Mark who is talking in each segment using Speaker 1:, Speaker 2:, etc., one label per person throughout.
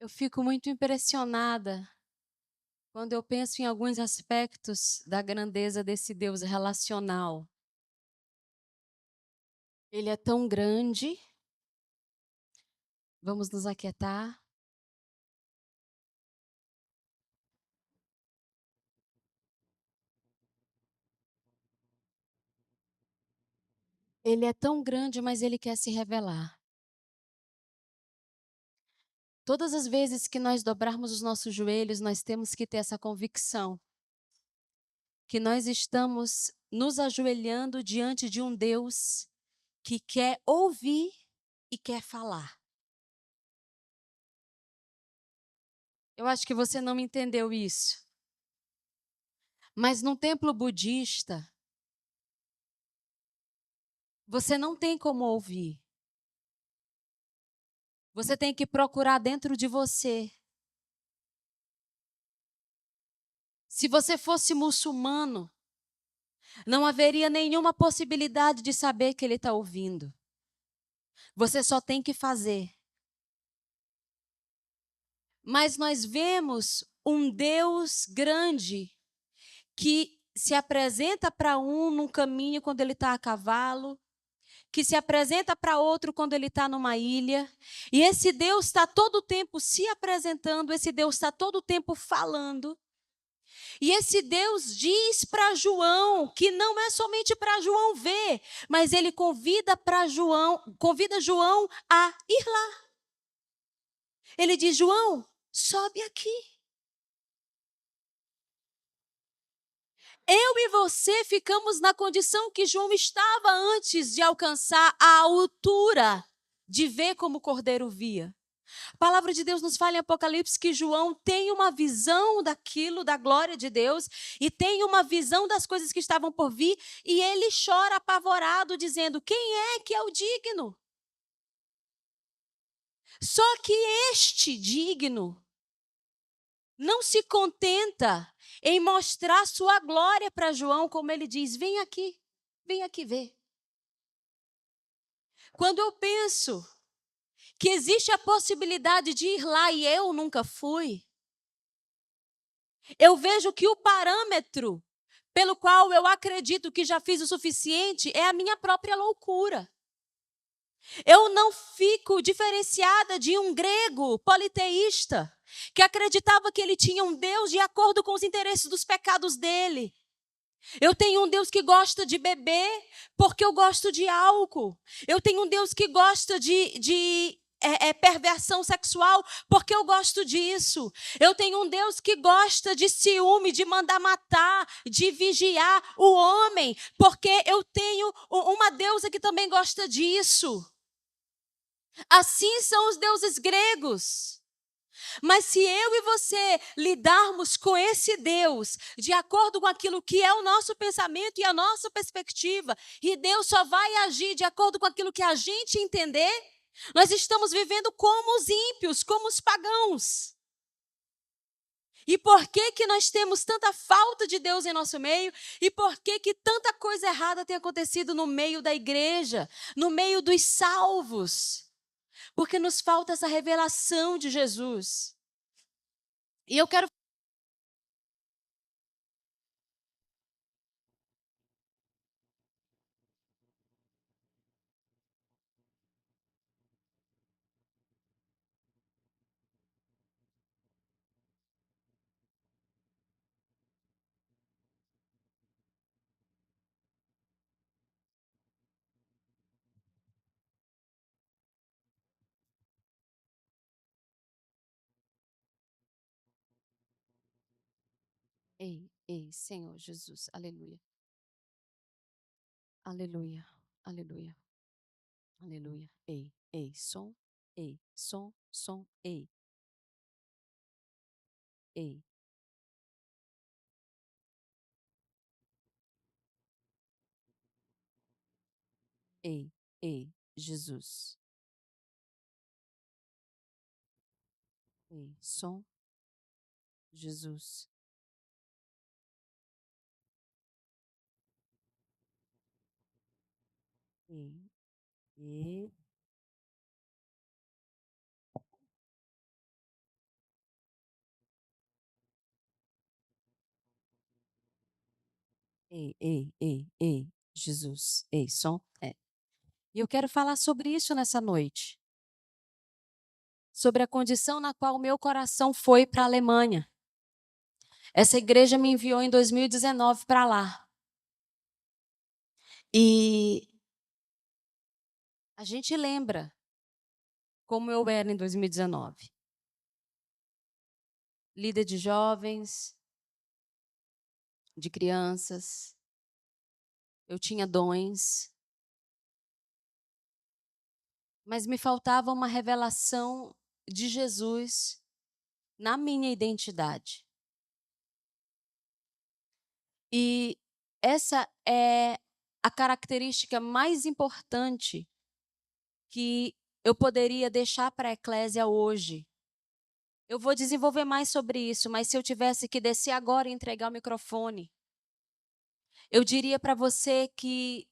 Speaker 1: Eu fico muito impressionada quando eu penso em alguns aspectos da grandeza desse Deus relacional. Ele é tão grande, vamos nos aquietar. Ele é tão grande, mas ele quer se revelar. Todas as vezes que nós dobrarmos os nossos joelhos, nós temos que ter essa convicção que nós estamos nos ajoelhando diante de um Deus que quer ouvir e quer falar. Eu acho que você não entendeu isso. Mas num templo budista, você não tem como ouvir. Você tem que procurar dentro de você. Se você fosse muçulmano, não haveria nenhuma possibilidade de saber que ele está ouvindo. Você só tem que fazer. Mas nós vemos um Deus grande que se apresenta para um num caminho quando ele está a cavalo, que se apresenta para outro quando ele está numa ilha. E esse Deus está todo o tempo se apresentando, esse Deus está todo o tempo falando. E esse Deus diz para João que não é somente para João ver, mas ele convida João a ir lá. Ele diz: João, sobe aqui. Eu e você ficamos na condição que João estava antes de alcançar a altura de ver como o Cordeiro via. A palavra de Deus nos fala em Apocalipse que João tem uma visão daquilo, da glória de Deus, e tem uma visão das coisas que estavam por vir, e ele chora apavorado, dizendo: quem é que é o digno? Só que este digno não se contenta em mostrar sua glória para João, como ele diz: vem aqui ver. Quando eu penso que existe a possibilidade de ir lá e eu nunca fui, eu vejo que o parâmetro pelo qual eu acredito que já fiz o suficiente é a minha própria loucura. Eu não fico diferenciada de um grego politeísta que acreditava que ele tinha um Deus de acordo com os interesses dos pecados dele. Eu tenho um Deus que gosta de beber porque eu gosto de álcool. Eu tenho um Deus que gosta de perversão sexual porque eu gosto disso. Eu tenho um Deus que gosta de ciúme, de mandar matar, de vigiar o homem, porque eu tenho uma deusa que também gosta disso. Assim são os deuses gregos. Mas se eu e você lidarmos com esse Deus de acordo com aquilo que é o nosso pensamento e a nossa perspectiva, e Deus só vai agir de acordo com aquilo que a gente entender, nós estamos vivendo como os ímpios, como os pagãos. E por que que nós temos tanta falta de Deus em nosso meio? E por que que tanta coisa errada tem acontecido no meio da igreja, no meio dos salvos? Porque nos falta essa revelação de Jesus. E eu quero. Ei, Senhor Jesus, aleluia, aleluia, aleluia, aleluia. Som, ei, ei, Jesus. Som, Jesus. Ei, ei, Ei, Jesus. Ei, som. E eu quero falar sobre isso nessa noite. Sobre a condição na qual o meu coração foi para a Alemanha. Essa igreja me enviou em 2019 para lá. E a gente lembra como eu era em 2019. Líder de jovens, de crianças. Eu tinha dons. Mas me faltava uma revelação de Jesus na minha identidade. E essa é a característica mais importante que eu poderia deixar para a eclésia hoje. Eu vou desenvolver mais sobre isso, mas se eu tivesse que descer agora e entregar o microfone, eu diria para você que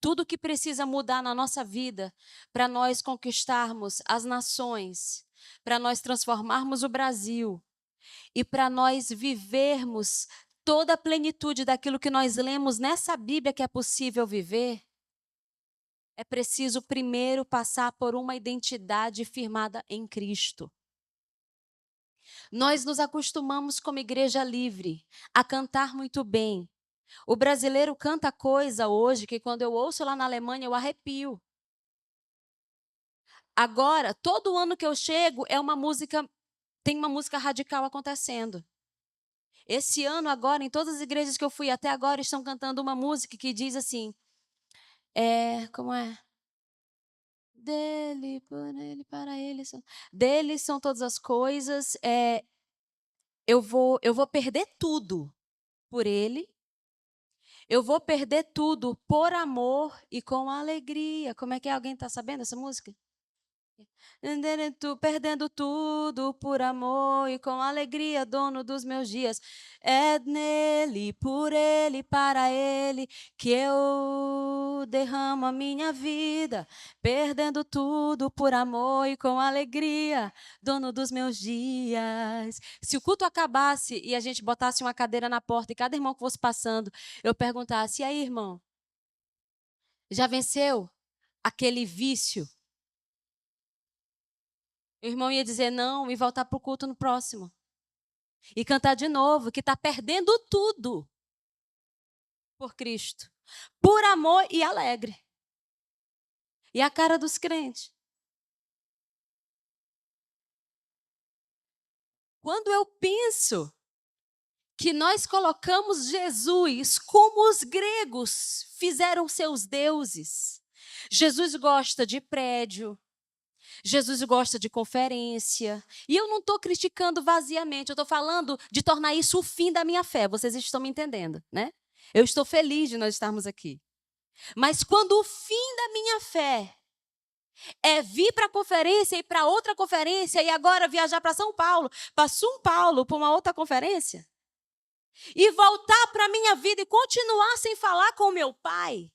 Speaker 1: tudo que precisa mudar na nossa vida para nós conquistarmos as nações, para nós transformarmos o Brasil e para nós vivermos toda a plenitude daquilo que nós lemos nessa Bíblia que é possível viver, é preciso primeiro passar por uma identidade firmada em Cristo. Nós nos acostumamos como igreja livre a cantar muito bem. O brasileiro canta coisa hoje que quando eu ouço lá na Alemanha eu arrepio. Agora, todo ano que eu chego tem uma música radical acontecendo. Esse ano agora, em todas as igrejas que eu fui até agora, estão cantando uma música que diz assim, como é? Dele, por ele, para ele, dele são todas as coisas, eu vou perder tudo por ele, eu vou perder tudo por amor e com alegria. Como é que é? Alguém está sabendo essa música? Perdendo tudo por amor e com alegria, dono dos meus dias. É nele, por ele, para ele, que eu derramo a minha vida. Perdendo tudo por amor e com alegria, dono dos meus dias. Se o culto acabasse e a gente botasse uma cadeira na porta e cada irmão que fosse passando, eu perguntasse, e aí, irmão? Já venceu aquele vício? O irmão ia dizer não e voltar para o culto no próximo. E cantar de novo, que está perdendo tudo por Cristo. Por amor e alegre. E a cara dos crentes. Quando eu penso que nós colocamos Jesus como os gregos fizeram seus deuses. Jesus gosta de prédio. Jesus gosta de conferência. E eu não estou criticando vaziamente, eu estou falando de tornar isso o fim da minha fé. Vocês estão me entendendo, né? Eu estou feliz de nós estarmos aqui. Mas quando o fim da minha fé é vir para a conferência e para outra conferência e agora viajar para São Paulo, para uma outra conferência, e voltar para a minha vida e continuar sem falar com o meu pai,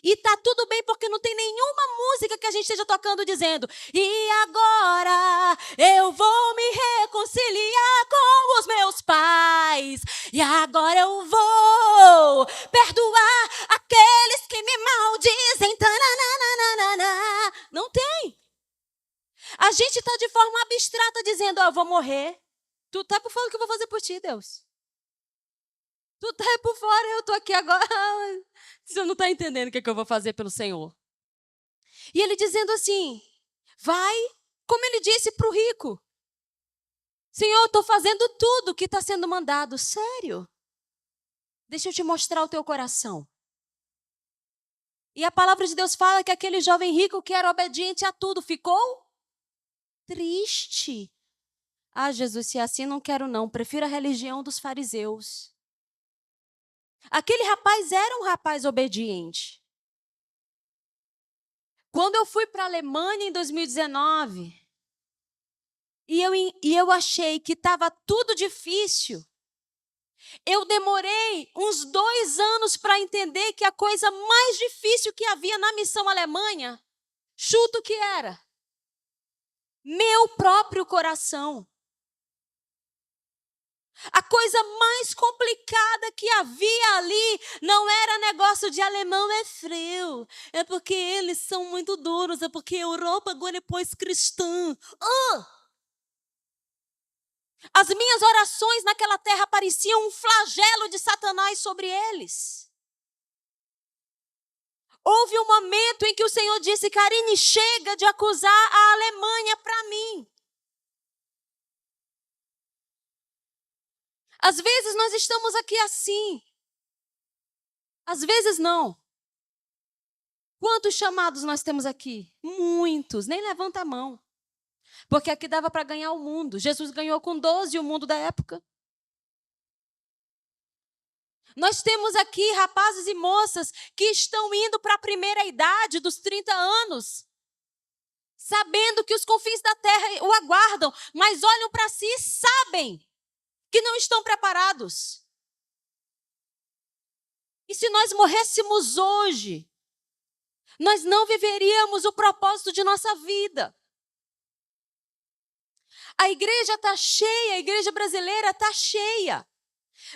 Speaker 1: e tá tudo bem porque não tem nenhuma música que a gente esteja tocando dizendo e agora eu vou me reconciliar com os meus pais. E agora eu vou perdoar aqueles que me maldizem. Tananana. Não tem. A gente tá de forma abstrata dizendo, eu vou morrer. Tu tá por fora o que eu vou fazer por ti, Deus. Tu tá por fora, eu tô aqui agora. Você não está entendendo o que eu vou fazer pelo Senhor. E ele dizendo assim, vai, como ele disse para o rico. Senhor, eu estou fazendo tudo que está sendo mandado. Sério? Deixa eu te mostrar o teu coração. E a palavra de Deus fala que aquele jovem rico que era obediente a tudo ficou triste. Ah, Jesus, se é assim não quero não. Prefiro a religião dos fariseus. Aquele rapaz era um rapaz obediente. Quando eu fui para a Alemanha em 2019, e eu achei que estava tudo difícil, eu demorei uns 2 anos para entender que a coisa mais difícil que havia na missão Alemanha, chuta o que era? Meu próprio coração. A coisa mais complicada que havia ali não era negócio de alemão é frio, é porque eles são muito duros, é porque a Europa agora é pós-cristã. As minhas orações naquela terra pareciam um flagelo de Satanás sobre eles. Houve um momento em que o Senhor disse: Karine, chega de acusar a Alemanha para mim. Às vezes nós estamos aqui assim. Às vezes não. Quantos chamados nós temos aqui? Muitos, nem levanta a mão. Porque aqui dava para ganhar o mundo. Jesus ganhou com 12 o mundo da época. Nós temos aqui rapazes e moças que estão indo para a primeira idade dos 30 anos, sabendo que os confins da terra o aguardam, mas olham para si e sabem que não estão preparados. E se nós morrêssemos hoje, nós não viveríamos o propósito de nossa vida. A igreja está cheia, a igreja brasileira está cheia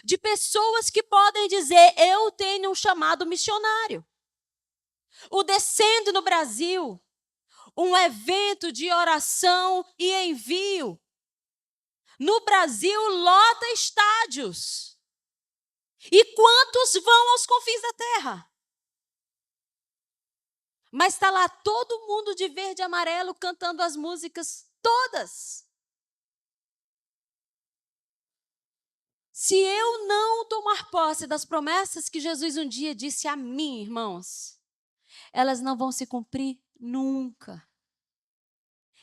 Speaker 1: de pessoas que podem dizer: eu tenho um chamado missionário. O Descendo no Brasil, um evento de oração e envio, no Brasil lota estádios. E quantos vão aos confins da terra? Mas está lá todo mundo de verde e amarelo cantando as músicas todas. Se eu não tomar posse das promessas que Jesus um dia disse a mim, irmãos, elas não vão se cumprir nunca.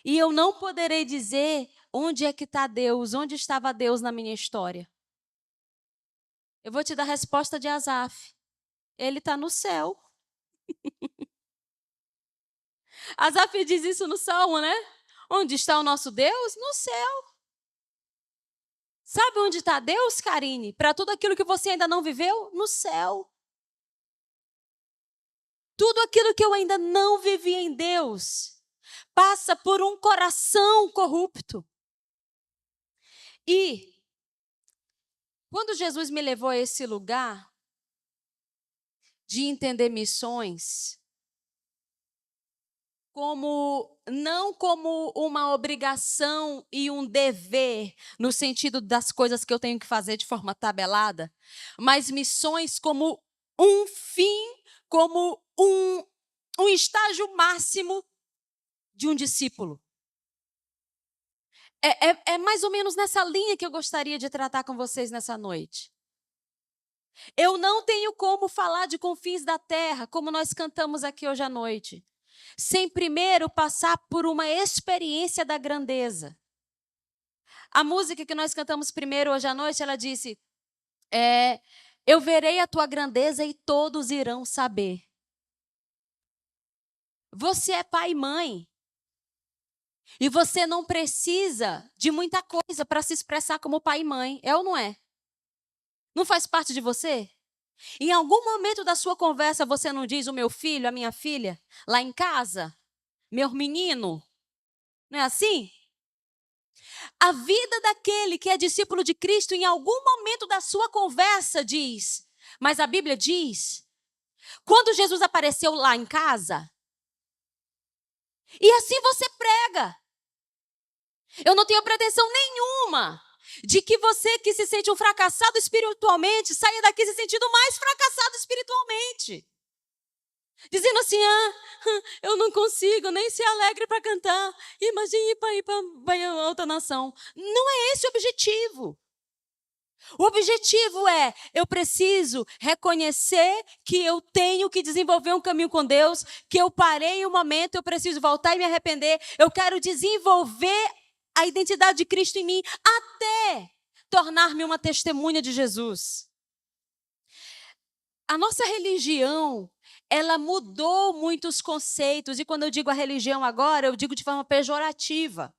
Speaker 1: E eu não poderei dizer onde é que está Deus, onde estava Deus na minha história. Eu vou te dar a resposta de Asaf. Ele está no céu. Asaf diz isso no Salmo, né? Onde está o nosso Deus? No céu. Sabe onde está Deus, Karine? Para tudo aquilo que você ainda não viveu? No céu. Tudo aquilo que eu ainda não vivi em Deus passa por um coração corrupto. E quando Jesus me levou a esse lugar de entender missões não como uma obrigação e um dever, no sentido das coisas que eu tenho que fazer de forma tabelada, mas missões como um fim, como um estágio máximo de um discípulo. É mais ou menos nessa linha que eu gostaria de tratar com vocês nessa noite. Eu não tenho como falar de confins da terra, como nós cantamos aqui hoje à noite, sem primeiro passar por uma experiência da grandeza. A música que nós cantamos primeiro hoje à noite, ela disse: eu verei a tua grandeza e todos irão saber. Você é pai e mãe. E você não precisa de muita coisa para se expressar como pai e mãe. É ou não é? Não faz parte de você? Em algum momento da sua conversa você não diz: o meu filho, a minha filha, lá em casa, meu menino? Não é assim? A vida daquele que é discípulo de Cristo, em algum momento da sua conversa diz, mas a Bíblia diz, quando Jesus apareceu lá em casa, e assim você prega. Eu não tenho pretensão nenhuma de que você que se sente um fracassado espiritualmente, saia daqui se sentindo mais fracassado espiritualmente. Dizendo assim: eu não consigo nem ser alegre para cantar. Imagine ir para outra nação. Não é esse o objetivo. O objetivo é: eu preciso reconhecer que eu tenho que desenvolver um caminho com Deus, que eu parei um momento, eu preciso voltar e me arrepender. Eu quero desenvolver a identidade de Cristo em mim até tornar-me uma testemunha de Jesus. A nossa religião, ela mudou muitos conceitos, e quando eu digo a religião agora, eu digo de forma pejorativa.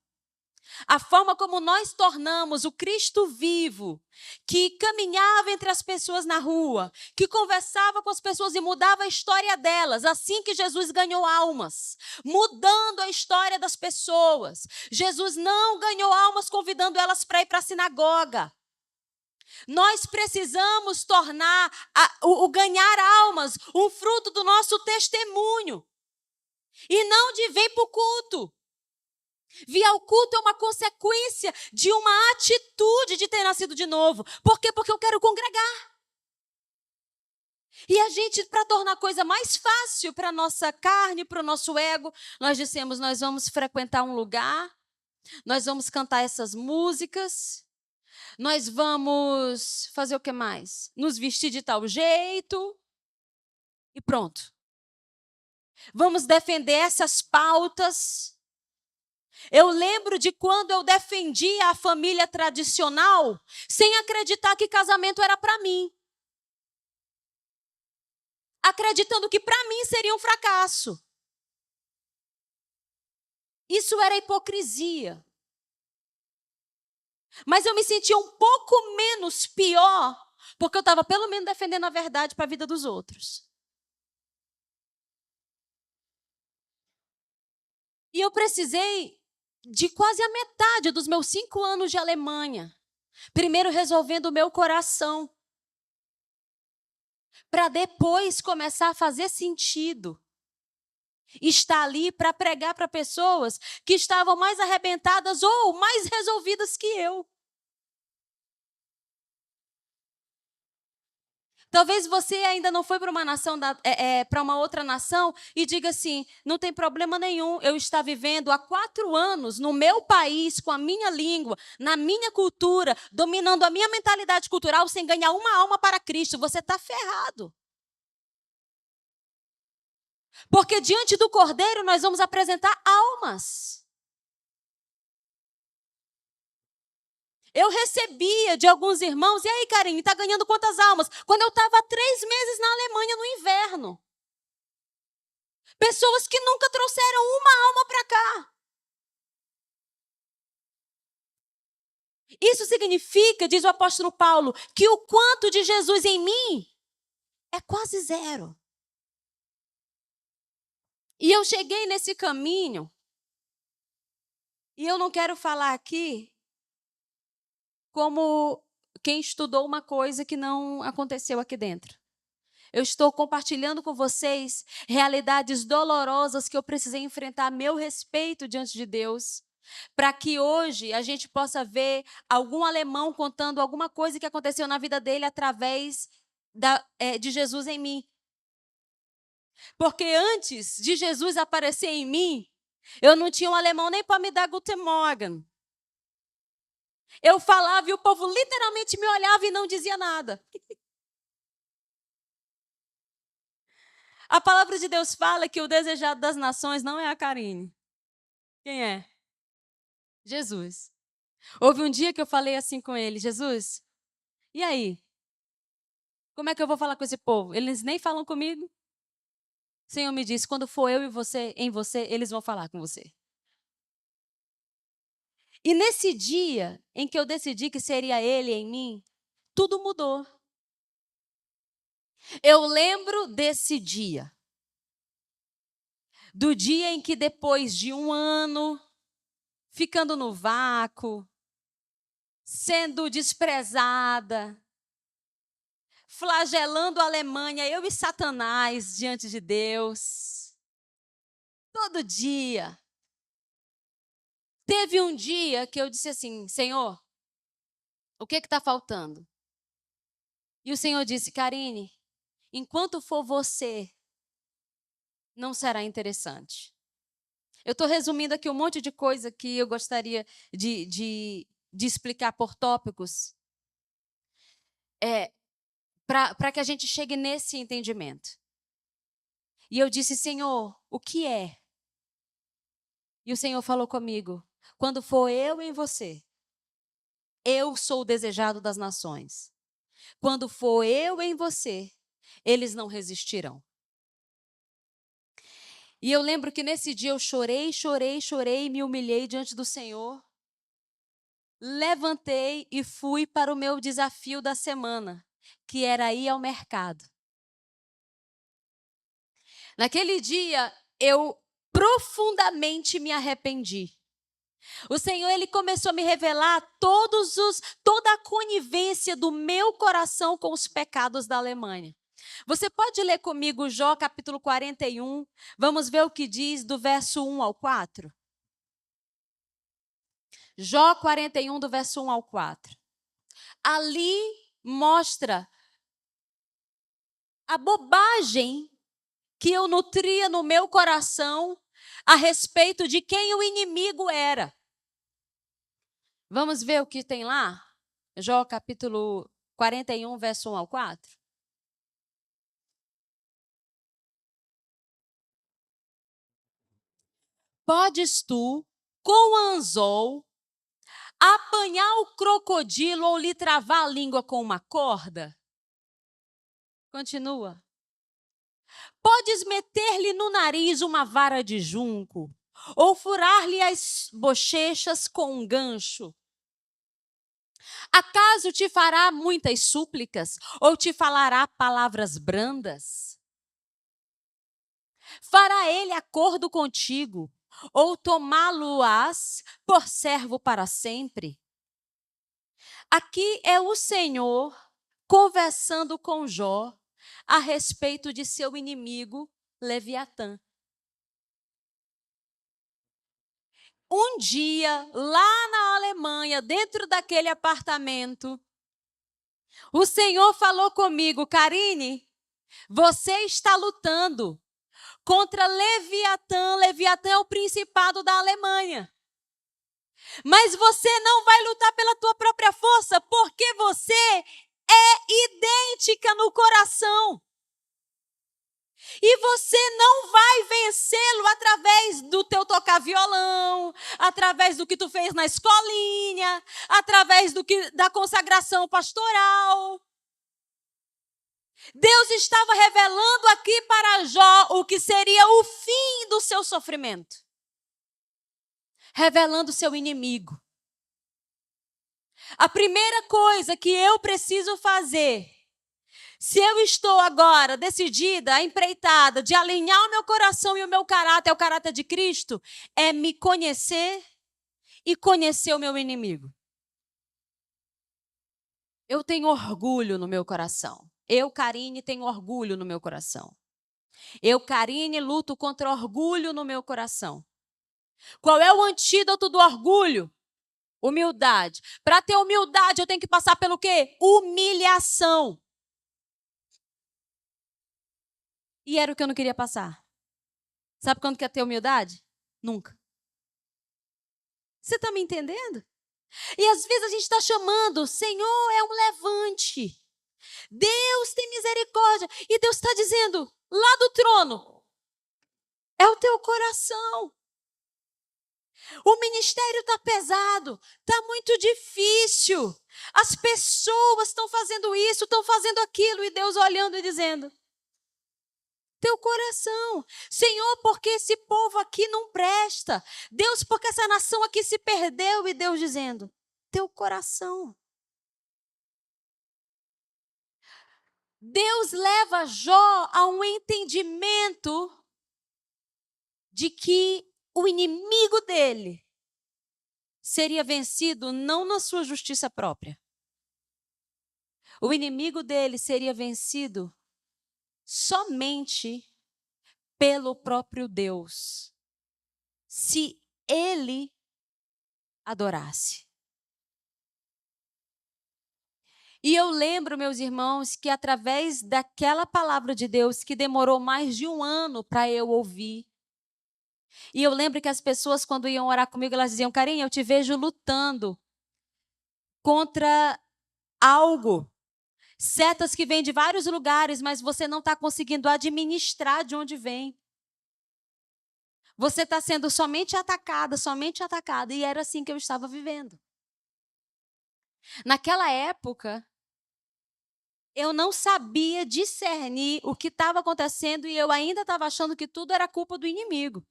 Speaker 1: A forma como nós tornamos o Cristo vivo, que caminhava entre as pessoas na rua, que conversava com as pessoas e mudava a história delas, assim que Jesus ganhou almas, mudando a história das pessoas. Jesus não ganhou almas convidando elas para ir para a sinagoga. Nós precisamos tornar o ganhar almas um fruto do nosso testemunho. E não de vir para o culto. Vir ao culto é uma consequência de uma atitude de ter nascido de novo. Por quê? Porque eu quero congregar. E a gente, para tornar a coisa mais fácil para a nossa carne, para o nosso ego, nós dissemos, nós vamos frequentar um lugar, nós vamos cantar essas músicas, nós vamos fazer o que mais? Nos vestir de tal jeito e pronto. Vamos defender essas pautas. Eu lembro de quando eu defendia a família tradicional sem acreditar que casamento era para mim. Acreditando que para mim seria um fracasso. Isso era hipocrisia. Mas eu me sentia um pouco menos pior, porque eu estava pelo menos defendendo a verdade para a vida dos outros. E eu precisei de quase a metade dos meus 5 anos de Alemanha. Primeiro resolvendo o meu coração. Para depois começar a fazer sentido. Estar ali para pregar para pessoas que estavam mais arrebentadas ou mais resolvidas que eu. Talvez você ainda não foi para uma nação, para uma outra nação e diga assim, não tem problema nenhum eu estar vivendo há 4 anos no meu país, com a minha língua, na minha cultura, dominando a minha mentalidade cultural sem ganhar uma alma para Cristo. Você está ferrado. Porque diante do Cordeiro nós vamos apresentar almas. Eu recebia de alguns irmãos, e aí, Karine, está ganhando quantas almas? Quando eu estava 3 meses na Alemanha no inverno. Pessoas que nunca trouxeram uma alma para cá. Isso significa, diz o apóstolo Paulo, que o quanto de Jesus em mim é quase zero. E eu cheguei nesse caminho, e eu não quero falar aqui como quem estudou uma coisa que não aconteceu aqui dentro. Eu estou compartilhando com vocês realidades dolorosas que eu precisei enfrentar a meu respeito diante de Deus, para que hoje a gente possa ver algum alemão contando alguma coisa que aconteceu na vida dele através de Jesus em mim. Porque antes de Jesus aparecer em mim, eu não tinha um alemão nem para me dar Guten Morgen. Eu falava e o povo literalmente me olhava e não dizia nada. A palavra de Deus fala que o desejado das nações não é a Karine. Quem é? Jesus. Houve um dia que eu falei assim com ele, Jesus, e aí? Como é que eu vou falar com esse povo? Eles nem falam comigo. O Senhor me disse, quando for eu e você, em você, eles vão falar com você. E nesse dia em que eu decidi que seria ele em mim, tudo mudou. Eu lembro desse dia. Do dia em que depois de 1 ano, ficando no vácuo, sendo desprezada, flagelando a Alemanha, eu e Satanás diante de Deus. Todo dia. Teve um dia que eu disse assim, Senhor, o que está faltando? E o Senhor disse, Karine, enquanto for você, não será interessante. Eu estou resumindo aqui um monte de coisa que eu gostaria de explicar por tópicos, para que a gente chegue nesse entendimento. E eu disse, Senhor, o que é? E o Senhor falou comigo, quando for eu em você, eu sou o desejado das nações. Quando for eu em você, eles não resistirão. E eu lembro que nesse dia eu chorei, me humilhei diante do Senhor. Levantei e fui para o meu desafio da semana, que era ir ao mercado. Naquele dia, eu profundamente me arrependi. O Senhor, ele começou a me revelar toda a conivência do meu coração com os pecados da Alemanha. Você pode ler comigo Jó capítulo 41? Vamos ver o que diz do verso 1 ao 4? Jó 41, do verso 1 ao 4. Ali mostra a bobagem que eu nutria no meu coração a respeito de quem o inimigo era. Vamos ver o que tem lá? Jó capítulo 41, verso 1 ao 4. Podes tu, com anzol, apanhar o crocodilo ou lhe travar a língua com uma corda? Continua. Podes meter-lhe no nariz uma vara de junco, ou furar-lhe as bochechas com um gancho? Acaso te fará muitas súplicas, ou te falará palavras brandas? Fará ele acordo contigo, ou tomá-lo-ás por servo para sempre? Aqui é o Senhor conversando com Jó a respeito de seu inimigo Leviatã. Um dia, lá na Alemanha, dentro daquele apartamento, o Senhor falou comigo: Karine, você está lutando contra Leviatã. Leviatã é o principado da Alemanha. Mas você não vai lutar pela tua própria força, porque você é idêntica no coração. E você não vai vencê-lo através do teu tocar violão, através do que tu fez na escolinha, através da consagração pastoral. Deus estava revelando aqui para Jó o que seria o fim do seu sofrimento. Revelando o seu inimigo. A primeira coisa que eu preciso fazer, se eu estou agora decidida, empreitada, de alinhar o meu coração e o meu caráter ao caráter de Cristo, é me conhecer e conhecer o meu inimigo. Eu tenho orgulho no meu coração. Eu, Karine, tenho orgulho no meu coração. Eu, Karine, luto contra orgulho no meu coração. Qual é o antídoto do orgulho? Humildade. Para ter humildade, eu tenho que passar pelo quê? Humilhação. E era o que eu não queria passar. Sabe quando quer ter humildade? Nunca. Você está me entendendo? E às vezes a gente está chamando, Senhor, é um levante. Deus tem misericórdia. E Deus está dizendo, lá do trono, é o teu coração. O ministério está pesado, está muito difícil. As pessoas estão fazendo isso, estão fazendo aquilo. E Deus olhando e dizendo, teu coração. Senhor, porque esse povo aqui não presta. Deus, porque essa nação aqui se perdeu. E Deus dizendo, teu coração. Deus leva Jó a um entendimento de que o inimigo dele seria vencido não na sua justiça própria. O inimigo dele seria vencido somente pelo próprio Deus, se ele adorasse. E eu lembro, meus irmãos, que através daquela palavra de Deus, que demorou mais de 1 ano para eu ouvir, e eu lembro que as pessoas, quando iam orar comigo, elas diziam, Karine, eu te vejo lutando contra algo. Setas que vêm de vários lugares, mas você não está conseguindo administrar de onde vem. Você está sendo somente atacada. E era assim que eu estava vivendo. Naquela época, eu não sabia discernir o que estava acontecendo e eu ainda estava achando que tudo era culpa do inimigo.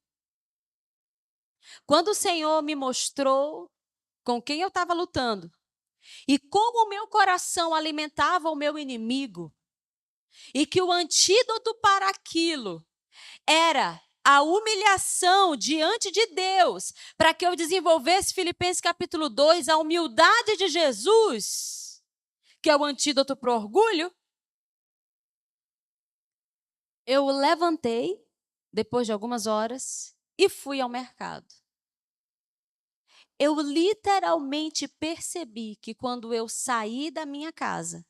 Speaker 1: Quando o Senhor me mostrou com quem eu estava lutando e como o meu coração alimentava o meu inimigo e que o antídoto para aquilo era a humilhação diante de Deus, para que eu desenvolvesse Filipenses capítulo 2, a humildade de Jesus, que é o antídoto para o orgulho, eu levantei, depois de algumas horas, e fui ao mercado. Eu literalmente percebi que quando eu saí da minha casa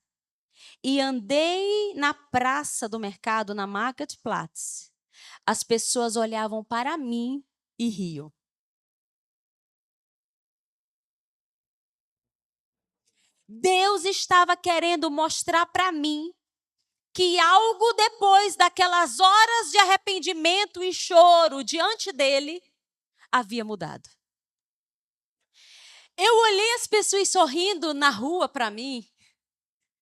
Speaker 1: e andei na praça do mercado, na Marktplatz, as pessoas olhavam para mim e riam. Deus estava querendo mostrar para mim que algo depois daquelas horas de arrependimento e choro diante dele havia mudado. Eu olhei as pessoas sorrindo na rua para mim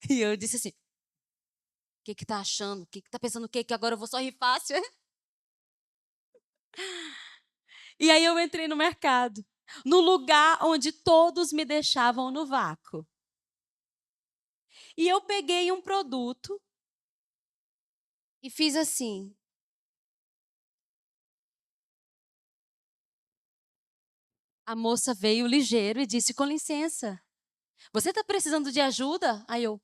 Speaker 1: e eu disse assim: o que tá achando? O que tá pensando o quê? Que agora eu vou sorrir fácil? E aí eu entrei no mercado, no lugar onde todos me deixavam no vácuo. E eu peguei um produto e fiz assim. A moça veio ligeiro e disse: com licença, você está precisando de ajuda? Aí eu: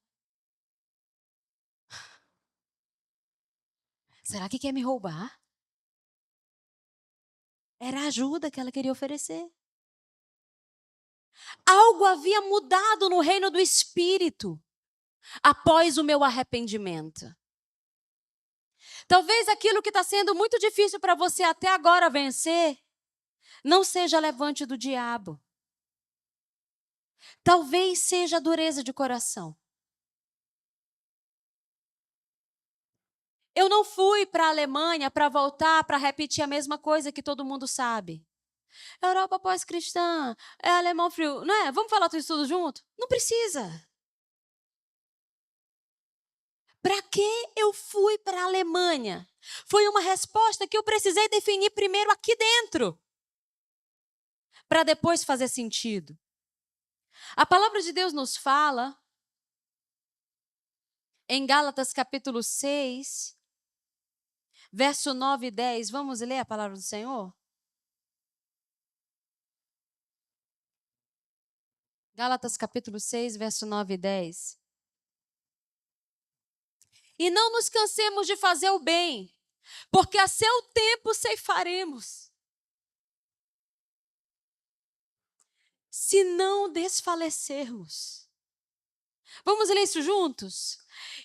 Speaker 1: será que quer me roubar? Era a ajuda que ela queria oferecer. Algo havia mudado no reino do Espírito após o meu arrependimento. Talvez aquilo que está sendo muito difícil para você até agora vencer não seja levante do diabo. Talvez seja a dureza de coração. Eu não fui para a Alemanha para voltar para repetir a mesma coisa que todo mundo sabe. Europa pós-cristã, é alemão frio. Não é? Vamos falar tudo isso tudo junto? Não precisa. Para que eu fui para a Alemanha? Foi uma resposta que eu precisei definir primeiro aqui dentro, para depois fazer sentido. A palavra de Deus nos fala, em Gálatas capítulo 6, verso 9 e 10. Vamos ler a palavra do Senhor? Gálatas capítulo 6, verso 9 e 10. E não nos cansemos de fazer o bem, porque a seu tempo ceifaremos, se não desfalecermos. Vamos ler isso juntos?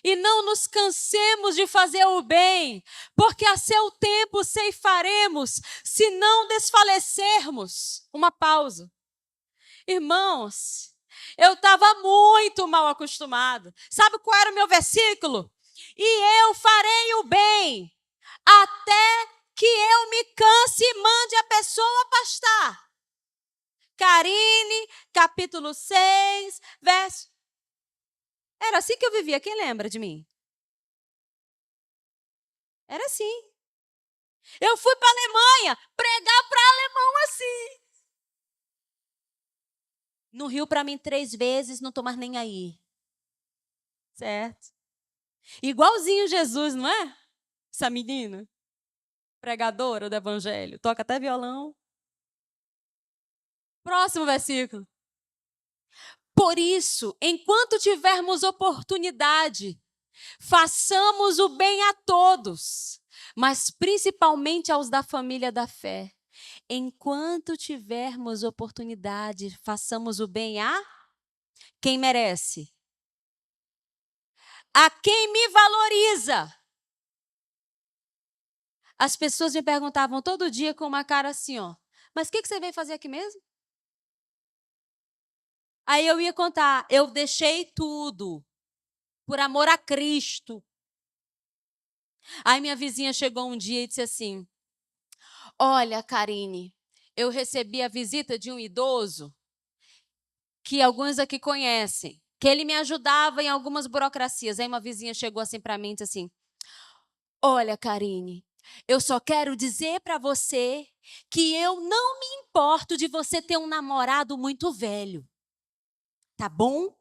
Speaker 1: E não nos cansemos de fazer o bem, porque a seu tempo ceifaremos, se não desfalecermos. Uma pausa. Irmãos, eu estava muito mal acostumado. Sabe qual era o meu versículo? E eu farei o bem, até que eu me canse e mande a pessoa pastar. Carine, capítulo 6, verso... Era assim que eu vivia. Quem lembra de mim? Era assim. Eu fui para a Alemanha pregar para alemão assim. No Rio para mim 3 vezes, não tô mais nem aí. Certo? Igualzinho Jesus, não é? Essa menina. Pregadora do evangelho. Toca até violão. Próximo versículo. Por isso, enquanto tivermos oportunidade, façamos o bem a todos, mas principalmente aos da família da fé. Enquanto tivermos oportunidade, façamos o bem a quem merece, a quem me valoriza. As pessoas me perguntavam todo dia com uma cara assim, ó: mas o que você veio fazer aqui mesmo? Aí eu ia contar: eu deixei tudo por amor a Cristo. Aí minha vizinha chegou um dia e disse assim: olha, Karine, eu recebi a visita de um idoso que alguns aqui conhecem, que ele me ajudava em algumas burocracias. Aí uma vizinha chegou assim para mim e disse assim: olha, Karine, eu só quero dizer para você que eu não me importo de você ter um namorado muito velho, tá bom?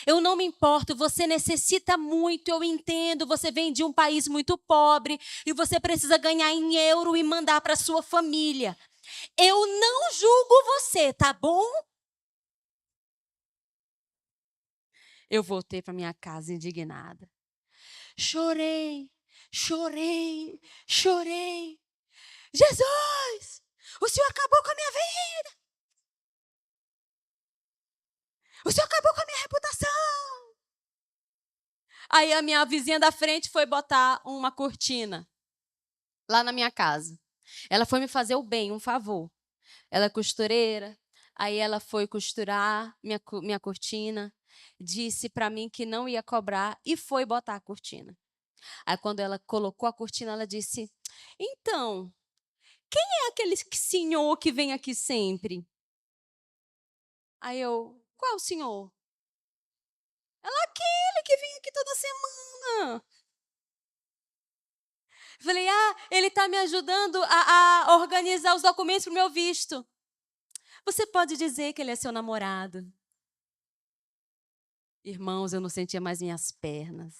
Speaker 1: Eu não me importo, você necessita muito, eu entendo, você vem de um país muito pobre e você precisa ganhar em euro e mandar para sua família. Eu não julgo você, tá bom? Eu voltei para minha casa indignada. Chorei, chorei, chorei. Jesus, o Senhor acabou com a minha vida. O Senhor acabou com a minha reputação. Aí a minha vizinha da frente foi botar uma cortina lá na minha casa. Ela foi me fazer o bem, um favor. Ela é costureira. Aí ela foi costurar minha cortina. Disse para mim que não ia cobrar e foi botar a cortina. Aí quando ela colocou a cortina, ela disse: então, quem é aquele senhor que vem aqui sempre? Aí eu: qual senhor? Ela: aquele que vem aqui toda semana. Falei: ele está me ajudando a organizar os documentos para o meu visto. Você pode dizer que ele é seu namorado. Irmãos, eu não sentia mais minhas pernas.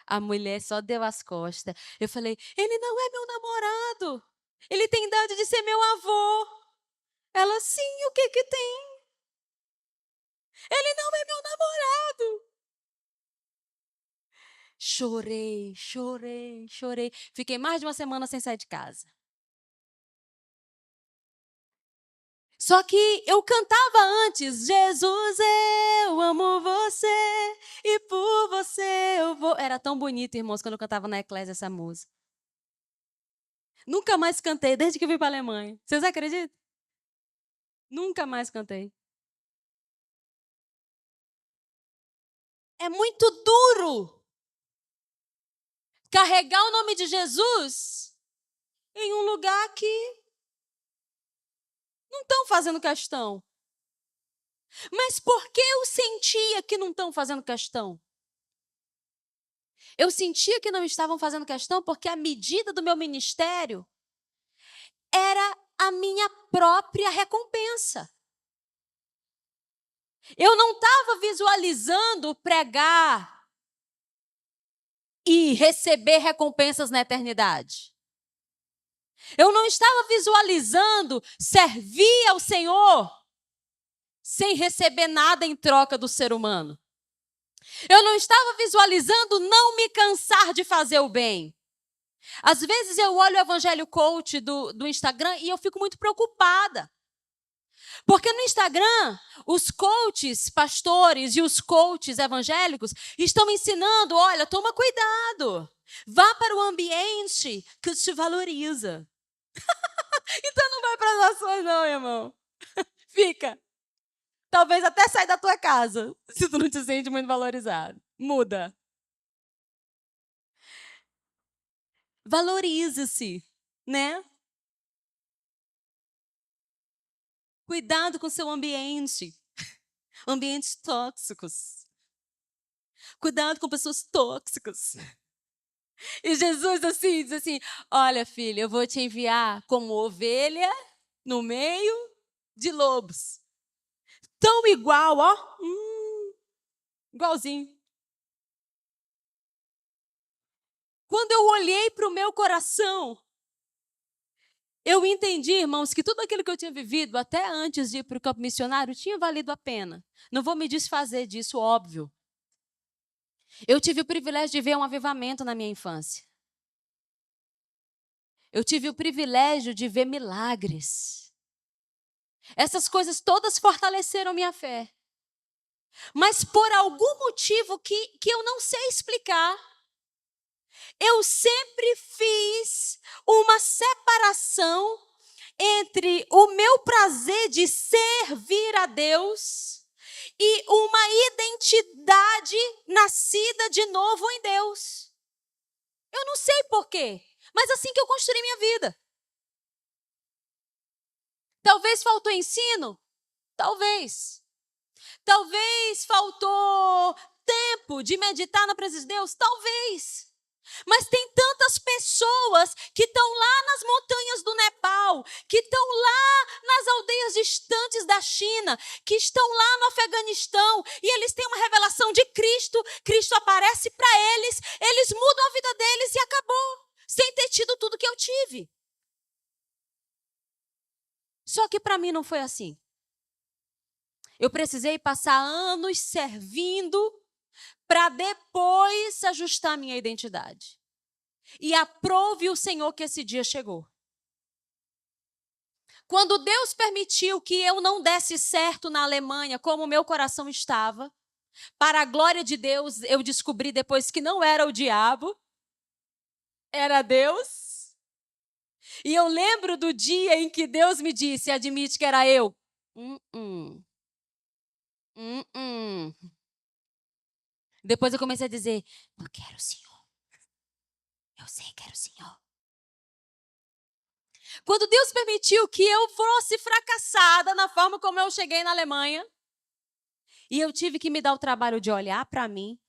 Speaker 1: A mulher só deu as costas. Eu falei: ele não é meu namorado. Ele tem idade de ser meu avô. Ela: sim, o que que tem? Ele não é meu namorado. Chorei, chorei, chorei. Fiquei mais de uma semana sem sair de casa. Só que eu cantava antes: Jesus, eu amo você e por você eu vou. Era tão bonito, irmãos, quando eu cantava na Eclésia essa música. Nunca mais cantei desde que eu vim para a Alemanha. Vocês acreditam? Nunca mais cantei. É muito duro carregar o nome de Jesus em um lugar que não estão fazendo questão. Mas por que eu sentia que não estão fazendo questão? Eu sentia que não estavam fazendo questão porque a medida do meu ministério era a minha própria recompensa. Eu não estava visualizando pregar e receber recompensas na eternidade. Eu não estava visualizando servir ao Senhor sem receber nada em troca do ser humano. Eu não estava visualizando não me cansar de fazer o bem. Às vezes eu olho o Evangelho Coach do Instagram e eu fico muito preocupada. Porque no Instagram, os coaches pastores e os coaches evangélicos estão ensinando: olha, toma cuidado. Vá para o ambiente que te valoriza. Então não vai para as nações não, irmão. Fica. Talvez até sair da tua casa, se tu não te sente muito valorizado. Muda. Valorize-se, né? Cuidado com o seu ambiente. Ambientes tóxicos. Cuidado com pessoas tóxicas. E Jesus assim, diz assim: olha, filha, eu vou te enviar como ovelha no meio de lobos. Tão igual, ó. Igualzinho. Quando eu olhei para o meu coração, eu entendi, irmãos, que tudo aquilo que eu tinha vivido até antes de ir para o campo missionário tinha valido a pena. Não vou me desfazer disso, óbvio. Eu tive o privilégio de ver um avivamento na minha infância. Eu tive o privilégio de ver milagres. Essas coisas todas fortaleceram minha fé. Mas por algum motivo que eu não sei explicar, eu sempre fiz uma separação entre o meu prazer de servir a Deus e uma identidade nascida de novo em Deus. Eu não sei porquê, mas assim que eu construí minha vida. Talvez faltou ensino? Talvez. Talvez faltou tempo de meditar na presença de Deus? Talvez. Mas tem tantas pessoas que estão lá nas montanhas do Nepal, que estão lá nas aldeias distantes da China, que estão lá no Afeganistão, e eles têm uma revelação de Cristo, Cristo aparece para eles, eles mudam a vida deles e acabou, sem ter tido tudo que eu tive. Só que para mim não foi assim. Eu precisei passar anos servindo para depois ajustar a minha identidade. E aprove o Senhor que esse dia chegou. Quando Deus permitiu que eu não desse certo na Alemanha, como o meu coração estava, para a glória de Deus, eu descobri depois que não era o diabo, era Deus. E eu lembro do dia em que Deus me disse, admite que era eu. Depois eu comecei a dizer, eu quero o Senhor. Eu sei que era o Senhor. Quando Deus permitiu que eu fosse fracassada na forma como eu cheguei na Alemanha, e eu tive que me dar o trabalho de olhar para mim,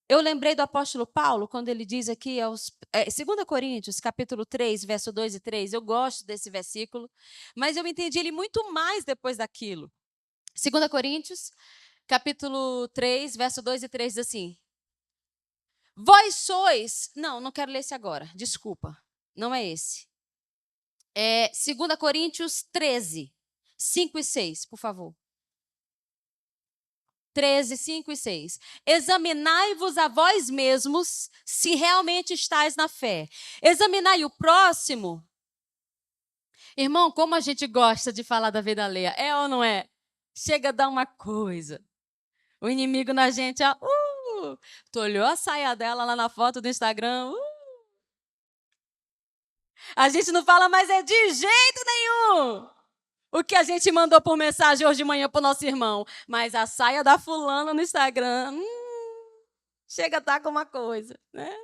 Speaker 1: eu lembrei do apóstolo Paulo, quando ele diz aqui, 2 Coríntios, capítulo 3, verso 2 e 3, eu gosto desse versículo, mas eu entendi ele muito mais depois daquilo. 2 Coríntios, capítulo 3, verso 2 e 3, diz assim, vós sois... Não quero ler esse agora, desculpa, não é esse. 2 Coríntios 13, 5 e 6, por favor. 13, 5 e 6. Examinai-vos a vós mesmos se realmente estáis na fé. Examinai o próximo. Irmão, como a gente gosta de falar da vida alheia, é ou não é? Chega a dar uma coisa. O inimigo na gente, tu olhou a saia dela lá na foto do Instagram, A gente não fala mais de jeito nenhum o que a gente mandou por mensagem hoje de manhã para o nosso irmão. Mas a saia da fulana no Instagram, chega a estar com uma coisa, né?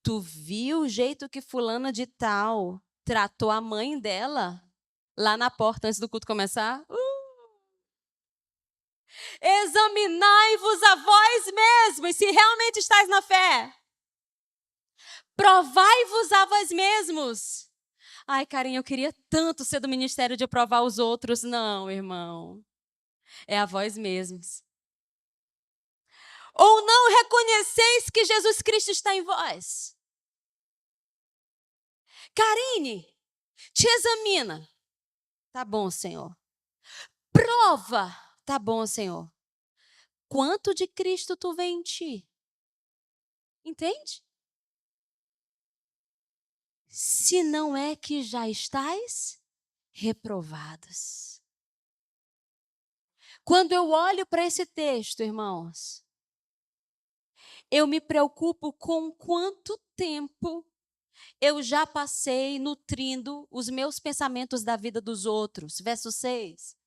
Speaker 1: Tu viu o jeito que fulana de tal tratou a mãe dela lá na porta antes do culto começar? Examinai-vos a vós mesmos se realmente estáis na fé. Provai-vos a vós mesmos. Ai, Carinha, eu queria tanto ser do ministério de provar os outros. Não, irmão. É a vós mesmos. Ou não reconheceis que Jesus Cristo está em vós? Karine, te examina. Tá bom, Senhor. Prova. Tá bom, Senhor. Quanto de Cristo tu vê em ti? Entende? Se não é que já estáis reprovados. Quando eu olho para esse texto, irmãos, eu me preocupo com quanto tempo eu já passei nutrindo os meus pensamentos da vida dos outros. Verso 6.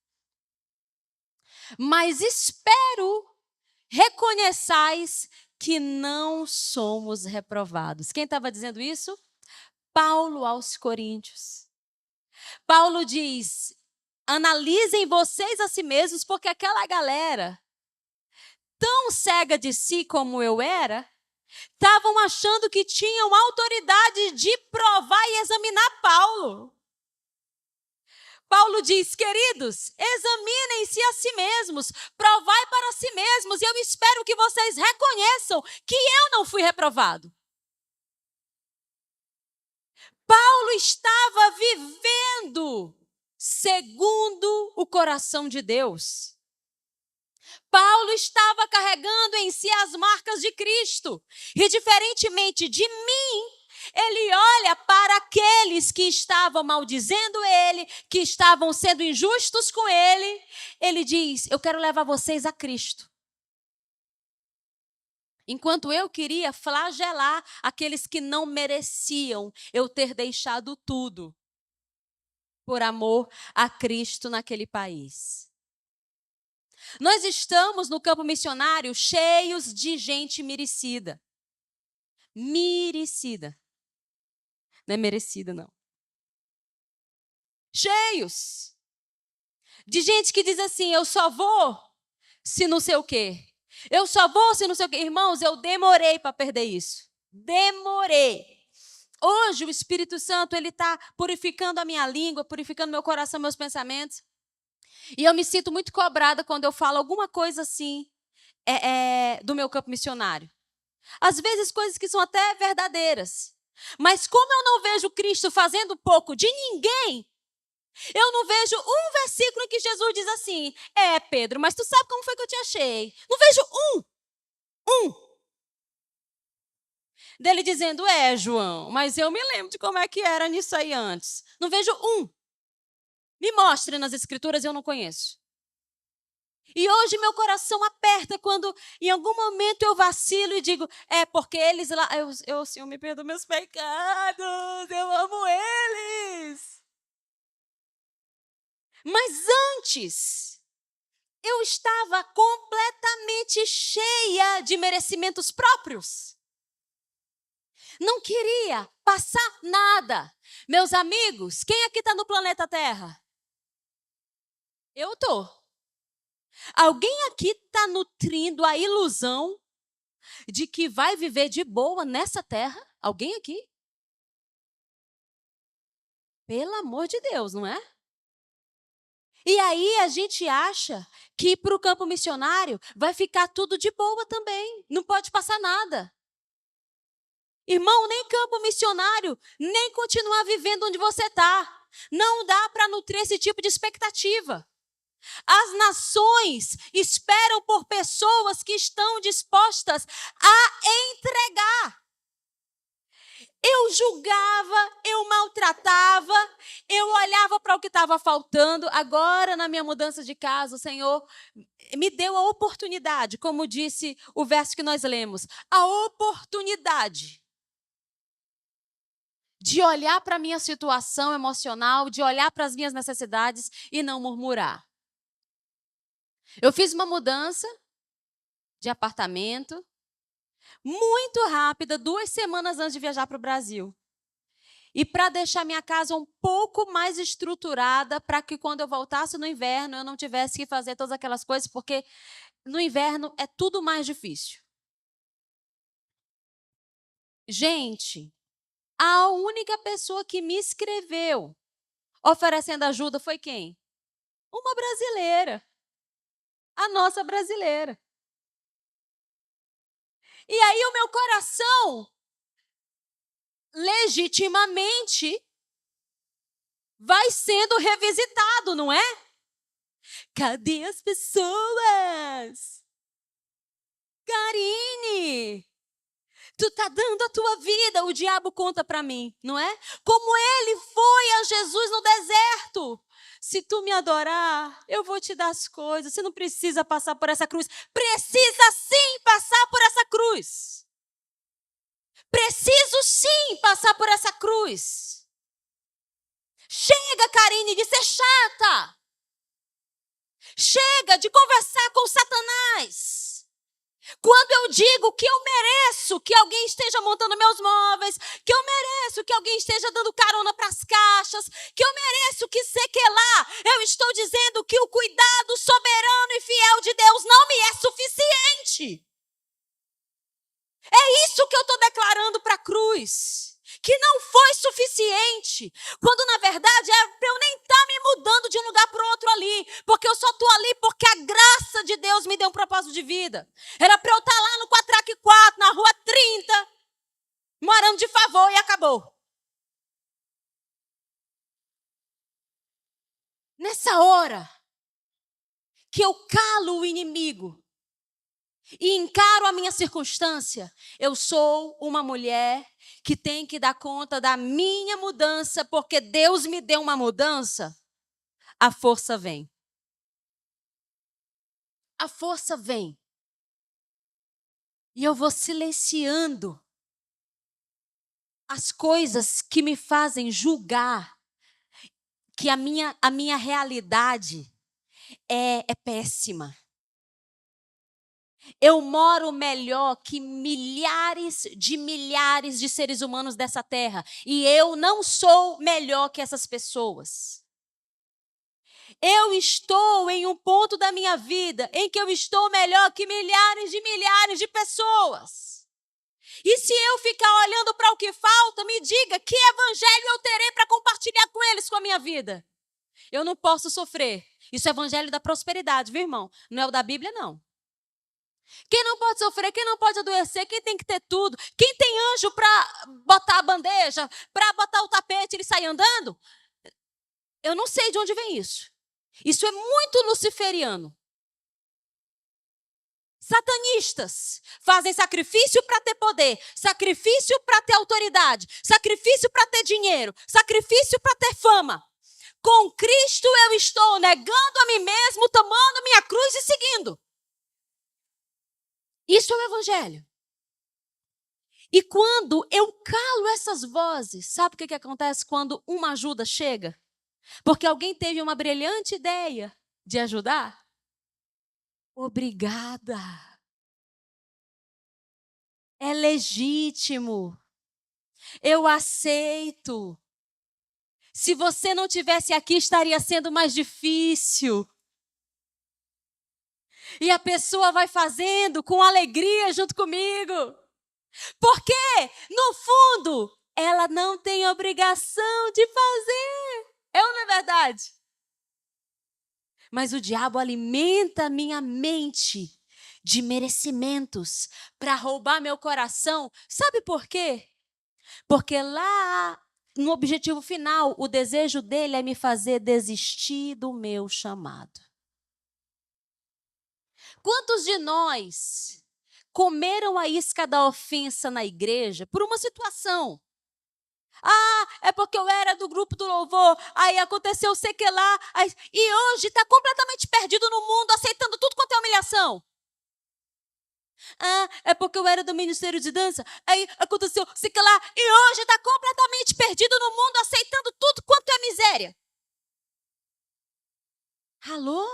Speaker 1: Mas espero reconheçais que não somos reprovados. Quem estava dizendo isso? Paulo aos Coríntios. Paulo diz, analisem vocês a si mesmos, porque aquela galera, tão cega de si como eu era, estavam achando que tinham autoridade de provar e examinar Paulo. Paulo diz, queridos, examinem-se a si mesmos, provai para si mesmos, e eu espero que vocês reconheçam que eu não fui reprovado. Paulo estava vivendo segundo o coração de Deus. Paulo estava carregando em si as marcas de Cristo. E diferentemente de mim, ele olha para aqueles que estavam maldizendo ele, que estavam sendo injustos com ele. Ele diz, eu quero levar vocês a Cristo. Enquanto eu queria flagelar aqueles que não mereciam eu ter deixado tudo por amor a Cristo naquele país. Nós estamos no campo missionário cheios de gente merecida. Merecida. Não é merecida, não. Cheios. De gente que diz assim, eu só vou se não sei o quê. Eu só vou se não sei o quê. Irmãos, eu demorei para perder isso. Demorei. Hoje o Espírito Santo, ele está purificando a minha língua, purificando meu coração, meus pensamentos. E eu me sinto muito cobrada quando eu falo alguma coisa assim do meu campo missionário. Às vezes coisas que são até verdadeiras. Mas como eu não vejo Cristo fazendo pouco de ninguém, eu não vejo um versículo em que Jesus diz assim: Pedro, mas tu sabe como foi que eu te achei? Não vejo um. Dele dizendo: João, mas eu me lembro de como é que era nisso aí antes. Não vejo um. Me mostre nas escrituras, eu não conheço. E hoje meu coração aperta quando em algum momento eu vacilo e digo: porque eles lá, Senhor, me perdoa meus pecados, eu amo eles. Mas antes, eu estava completamente cheia de merecimentos próprios. Não queria passar nada. Meus amigos, quem aqui está no planeta Terra? Eu estou. Alguém aqui está nutrindo a ilusão de que vai viver de boa nessa terra? Alguém aqui? Pelo amor de Deus, não é? E aí a gente acha que para o campo missionário vai ficar tudo de boa também. Não pode passar nada. Irmão, nem campo missionário, nem continuar vivendo onde você está. Não dá para nutrir esse tipo de expectativa. As nações esperam por pessoas que estão dispostas a entregar. Eu julgava, eu maltratava, eu olhava para o que estava faltando. Agora, na minha mudança de casa, o Senhor me deu a oportunidade, como disse o verso que nós lemos, a oportunidade de olhar para a minha situação emocional, de olhar para as minhas necessidades e não murmurar. Eu fiz uma mudança de apartamento, muito rápida, 2 semanas antes de viajar para o Brasil. E para deixar minha casa um pouco mais estruturada, para que quando eu voltasse no inverno, eu não tivesse que fazer todas aquelas coisas, porque no inverno é tudo mais difícil. Gente, a única pessoa que me escreveu oferecendo ajuda foi quem? Uma brasileira. A nossa brasileira. E aí o meu coração, legitimamente, vai sendo revisitado, não é? Cadê as pessoas? Karine, tu tá dando a tua vida, o diabo conta para mim, não é? Como ele foi a Jesus no deserto. Se tu me adorar, eu vou te dar as coisas. Você não precisa passar por essa cruz. Precisa sim passar por essa cruz. Preciso sim passar por essa cruz. Chega, Karine, de ser chata. Chega de conversar com Satanás. Quando eu digo que eu mereço que alguém esteja montando meus móveis, que eu mereço que alguém esteja dando carona para as caixas, que eu mereço que sei que lá, eu estou dizendo que o cuidado soberano e fiel de Deus não me é suficiente. É isso que eu estou declarando para a cruz. Que não foi suficiente, quando na verdade é para eu nem estar me mudando de um lugar para o outro ali, porque eu só estou ali porque a graça de Deus me deu um propósito de vida. Era para eu estar lá no Quatraque 4, na rua 30, morando de favor e acabou. Nessa hora que eu calo o inimigo e encaro a minha circunstância, eu sou uma mulher que tem que dar conta da minha mudança, porque Deus me deu uma mudança, a força vem. A força vem. E eu vou silenciando as coisas que me fazem julgar que a minha realidade é péssima. Eu moro melhor que milhares de seres humanos dessa terra. E eu não sou melhor que essas pessoas. Eu estou em um ponto da minha vida em que eu estou melhor que milhares de pessoas. E se eu ficar olhando para o que falta, me diga que evangelho eu terei para compartilhar com eles com a minha vida. Eu não posso sofrer. Isso é evangelho da prosperidade, viu, irmão? Não é o da Bíblia, não. Quem não pode sofrer, quem não pode adoecer, quem tem que ter tudo, quem tem anjo para botar a bandeja, para botar o tapete e ele sair andando, eu não sei de onde vem isso. Isso é muito luciferiano. Satanistas fazem sacrifício para ter poder, sacrifício para ter autoridade, sacrifício para ter dinheiro, sacrifício para ter fama. Com Cristo eu estou negando a mim mesmo, tomando minha cruz e seguindo. Isso é o evangelho. E quando eu calo essas vozes, sabe o que acontece quando uma ajuda chega? Porque alguém teve uma brilhante ideia de ajudar? Obrigada. É legítimo. Eu aceito. Se você não tivesse aqui, estaria sendo mais difícil. E a pessoa vai fazendo com alegria junto comigo. Porque, no fundo, ela não tem obrigação de fazer. É ou não é verdade? Mas o diabo alimenta a minha mente de merecimentos para roubar meu coração. Sabe por quê? Porque lá, no objetivo final, o desejo dele é me fazer desistir do meu chamado. Quantos de nós comeram a isca da ofensa na igreja por uma situação? Ah, é porque eu era do grupo do louvor, aí aconteceu sei que lá, e hoje está completamente perdido no mundo, aceitando tudo quanto é humilhação. Ah, é porque eu era do ministério de dança, aí aconteceu sei que lá, e hoje está completamente perdido no mundo, aceitando tudo quanto é miséria. Alô?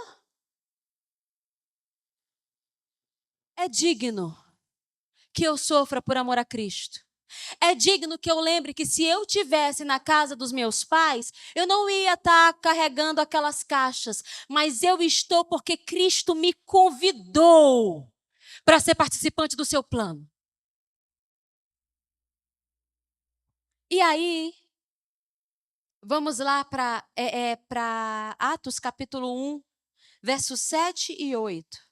Speaker 1: É digno que eu sofra por amor a Cristo. É digno que eu lembre que se eu tivesse na casa dos meus pais, eu não ia estar carregando aquelas caixas, mas eu estou porque Cristo me convidou para ser participante do seu plano. E aí, vamos lá para Atos capítulo 1, versos 7 e 8.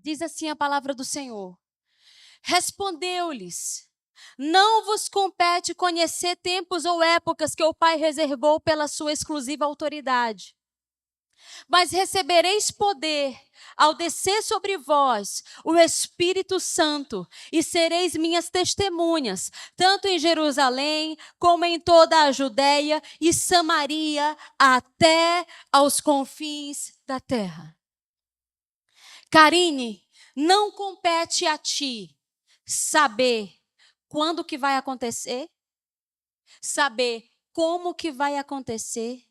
Speaker 1: Diz assim a palavra do Senhor. Respondeu-lhes: não vos compete conhecer tempos ou épocas que o Pai reservou pela sua exclusiva autoridade. Mas recebereis poder ao descer sobre vós o Espírito Santo, e sereis minhas testemunhas, tanto em Jerusalém, como em toda a Judéia e Samaria, até aos confins da terra. Karine, não compete a ti saber quando que vai acontecer, saber como que vai acontecer,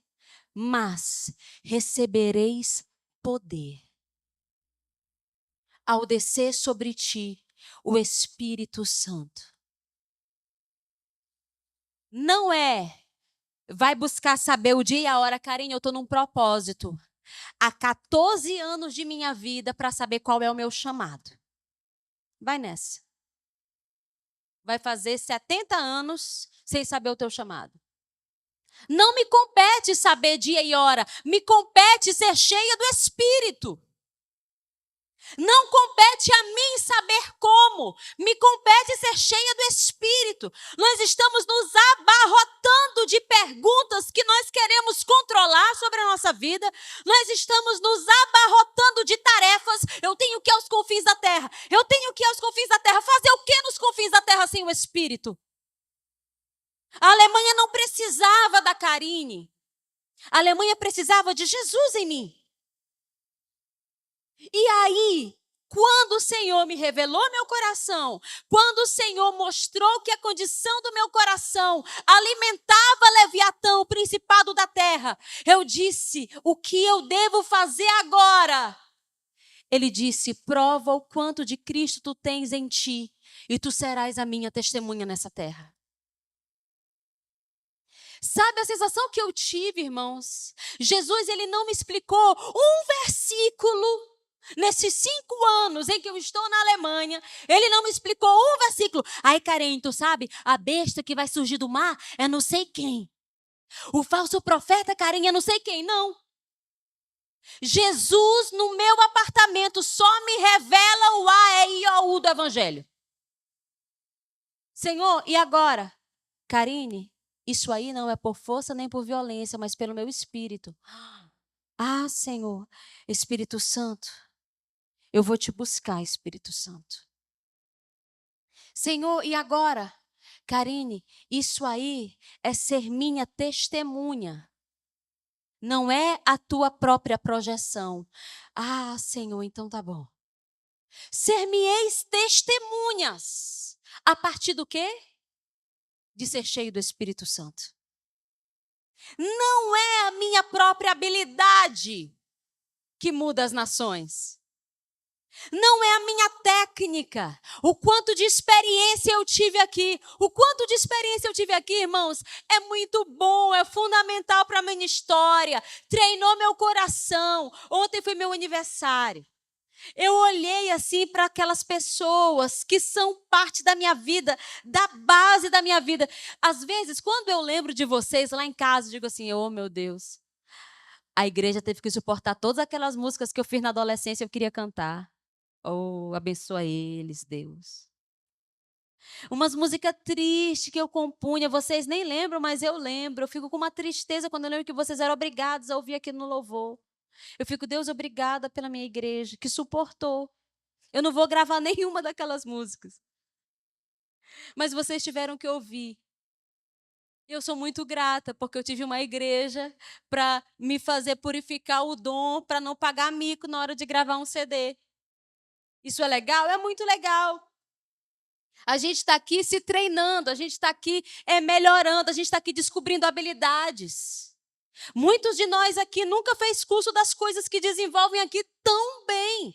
Speaker 1: mas recebereis poder ao descer sobre ti o Espírito Santo. Não é, vai buscar saber o dia e a hora, Karine, eu estou num propósito. Há 14 anos de minha vida para saber qual é o meu chamado. Vai nessa. Vai fazer 70 anos sem saber o teu chamado. Não me compete saber dia e hora, me compete ser cheia do Espírito. Não compete a mim saber como, me compete ser cheia do Espírito. Nós estamos nos abarrotando de perguntas que nós queremos controlar sobre a nossa vida. Nós estamos nos abarrotando de tarefas. Eu tenho que ir aos confins da terra. Eu tenho que ir aos confins da terra. Fazer o que nos confins da terra sem o Espírito? A Alemanha não precisava da Karine. A Alemanha precisava de Jesus em mim. E aí, Quando o Senhor me revelou meu coração, quando o Senhor mostrou que a condição do meu coração alimentava Leviatã, o principado da terra, eu disse: o que eu devo fazer agora? Ele disse: prova o quanto de Cristo tu tens em ti, e tu serás a minha testemunha nessa terra. Sabe a sensação que eu tive, irmãos? Jesus, ele não me explicou um versículo. Nesses 5 anos em que eu estou na Alemanha, ele não me explicou um versículo. Aí, Karen, tu sabe, a besta que vai surgir do mar é não sei quem. O falso profeta, Karen, é não sei quem. Não. Jesus, no meu apartamento, só me revela o A, E, I, O, U do Evangelho. Senhor, e agora? Karine, isso aí não é por força nem por violência, mas pelo meu espírito. Ah, Senhor, Espírito Santo, eu vou te buscar, Espírito Santo. Senhor, e agora? Karine, isso aí é ser minha testemunha. Não é a tua própria projeção. Ah, Senhor, então tá bom. Ser-me-eis testemunhas. A partir do quê? De ser cheio do Espírito Santo. Não é a minha própria habilidade que muda as nações. Não é a minha técnica. O quanto de experiência eu tive aqui. O quanto de experiência eu tive aqui, irmãos, é muito bom, é fundamental para a minha história. Treinou meu coração. Ontem foi meu aniversário. Eu olhei assim para aquelas pessoas que são parte da minha vida, da base da minha vida. Às vezes, quando eu lembro de vocês lá em casa, eu digo assim: oh, meu Deus, a igreja teve que suportar todas aquelas músicas que eu fiz na adolescência e eu queria cantar. Oh, abençoa eles, Deus. Umas músicas tristes que eu compunha, vocês nem lembram, mas eu lembro. Eu fico com uma tristeza quando eu lembro que vocês eram obrigados a ouvir aqui no louvor. Eu fico: Deus, obrigada pela minha igreja, que suportou. Eu não vou gravar nenhuma daquelas músicas. Mas vocês tiveram que ouvir. Eu sou muito grata, porque eu tive uma igreja para me fazer purificar o dom, para não pagar mico na hora de gravar um CD. Isso é legal? É muito legal. A gente está aqui se treinando, a gente está aqui melhorando, a gente está aqui descobrindo habilidades. Muitos de nós aqui nunca fez curso das coisas que desenvolvem aqui tão bem.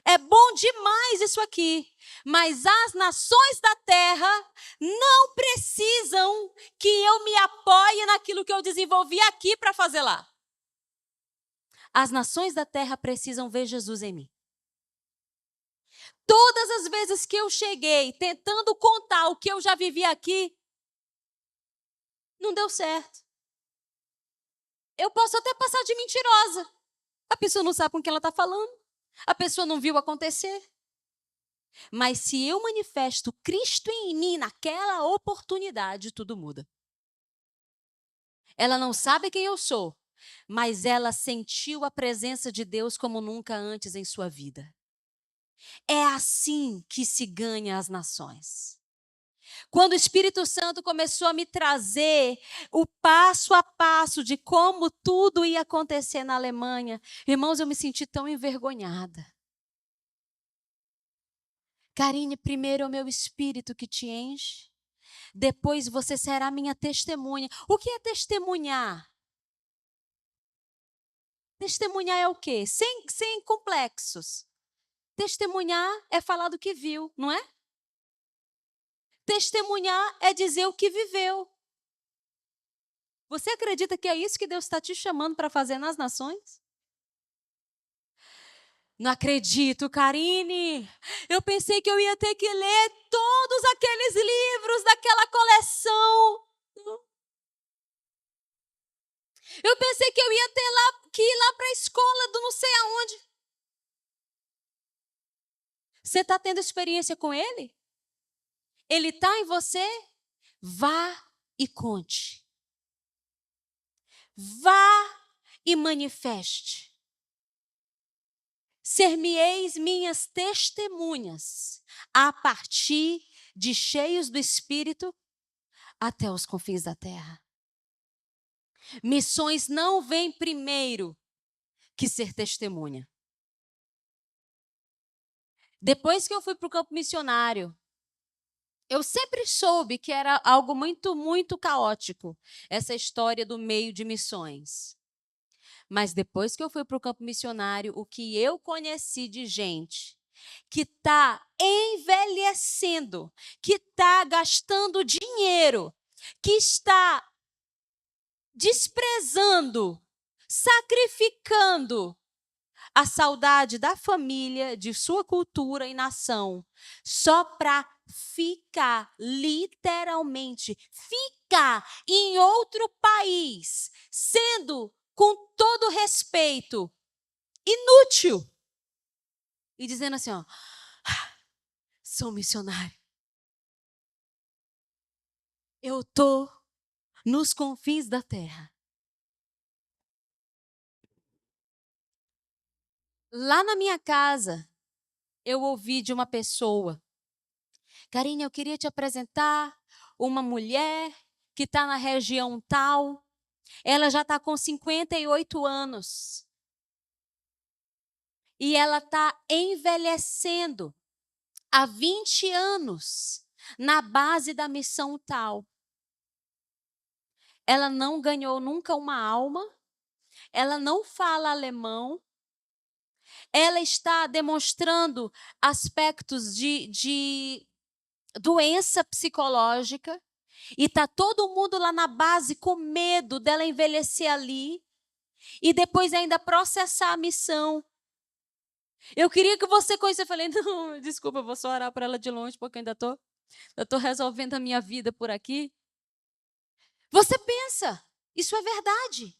Speaker 1: É bom demais isso aqui, mas as nações da terra não precisam que eu me apoie naquilo que eu desenvolvi aqui para fazer lá. As nações da terra precisam ver Jesus em mim. Todas as vezes que eu cheguei tentando contar o que eu já vivi aqui, não deu certo. Eu posso até passar de mentirosa. A pessoa não sabe com quem ela está falando. A pessoa não viu acontecer. Mas se eu manifesto Cristo em mim naquela oportunidade, tudo muda. Ela não sabe quem eu sou, mas ela sentiu a presença de Deus como nunca antes em sua vida. É assim que se ganha as nações. Quando o Espírito Santo começou a me trazer o passo a passo de como tudo ia acontecer na Alemanha, irmãos, eu me senti tão envergonhada. Karine, primeiro é o meu espírito que te enche, depois você será minha testemunha. O que é testemunhar? Testemunhar é o quê? Sem complexos. Testemunhar é falar do que viu, não é? Testemunhar é dizer o que viveu. Você acredita que é isso que Deus está te chamando para fazer nas nações? Não acredito, Karine. Eu pensei que eu ia ter que ler todos aqueles livros daquela coleção. Eu pensei que eu ia ter que ir lá para a escola do não sei aonde. Você está tendo experiência com ele? Ele está em você? Vá e conte. Vá e manifeste. Ser-me-eis minhas testemunhas a partir de cheios do Espírito até os confins da terra. Missões não vêm primeiro que ser testemunha. Depois que eu fui para o campo missionário, eu sempre soube que era algo muito, muito caótico, essa história do meio de missões. Mas depois que eu fui para o campo missionário, o que eu conheci de gente que está envelhecendo, que está gastando dinheiro, que está desprezando, sacrificando a saudade da família, de sua cultura e nação, só para ficar, literalmente, ficar em outro país, sendo, com todo respeito, inútil. E dizendo assim, ó, sou missionário. Eu estou nos confins da terra. Lá na minha casa, eu ouvi de uma pessoa, Karine, eu queria te apresentar uma mulher que está na região tal. Ela já está com 58 anos. E ela está envelhecendo há 20 anos na base da missão tal. Ela não ganhou nunca uma alma. Ela não fala alemão. Ela está demonstrando aspectos de doença psicológica. E está todo mundo lá na base com medo dela envelhecer ali. E depois ainda processar a missão. Eu queria que você conhecesse. Eu falei, não, desculpa, eu vou só orar para ela de longe, porque eu ainda estou resolvendo a minha vida por aqui. Você pensa, isso é verdade.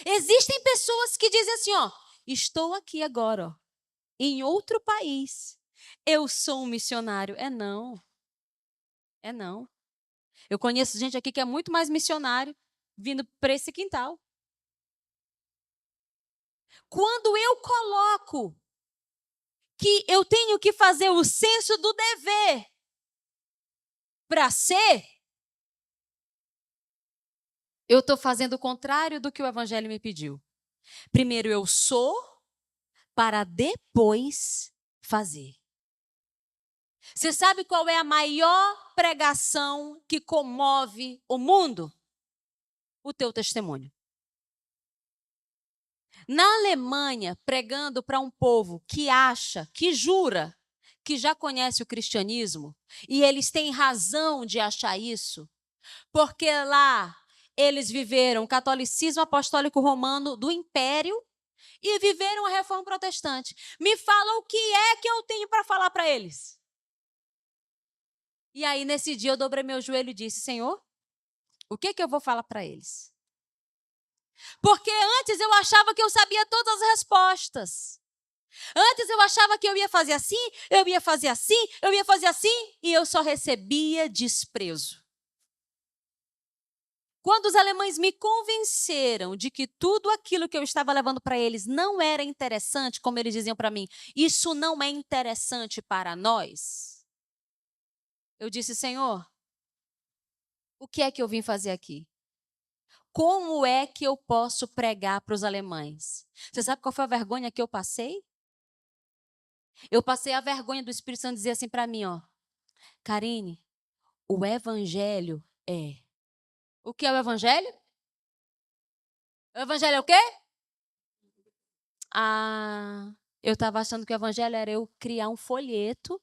Speaker 1: Existem pessoas que dizem assim, ó, estou aqui agora, ó, em outro país. Eu sou um missionário. É não. É não. Eu conheço gente aqui que é muito mais missionário vindo para esse quintal. Quando eu coloco que eu tenho que fazer o senso do dever para ser, eu estou fazendo o contrário do que o Evangelho me pediu. Primeiro eu sou, para depois fazer. Você sabe qual é a maior pregação que comove o mundo? O teu testemunho. Na Alemanha, pregando para um povo que acha, que jura, que já conhece o cristianismo, e eles têm razão de achar isso, porque lá eles viveram o catolicismo apostólico romano do Império e viveram a reforma protestante. Me fala o que é que eu tenho para falar para eles. E aí, nesse dia, eu dobrei meu joelho e disse, Senhor, o que é que eu vou falar para eles? Porque antes eu achava que eu sabia todas as respostas. Antes eu achava que eu ia fazer assim, eu ia fazer assim, eu ia fazer assim, e eu só recebia desprezo. Quando os alemães me convenceram de que tudo aquilo que eu estava levando para eles não era interessante, como eles diziam para mim, isso não é interessante para nós, eu disse, Senhor, o que é que eu vim fazer aqui? Como é que eu posso pregar para os alemães? Você sabe qual foi a vergonha que eu passei? Eu passei a vergonha do Espírito Santo dizer assim para mim, ó, Karine, o evangelho é... O que é o evangelho? O evangelho é o quê? Ah, eu estava achando que o evangelho era eu criar um folheto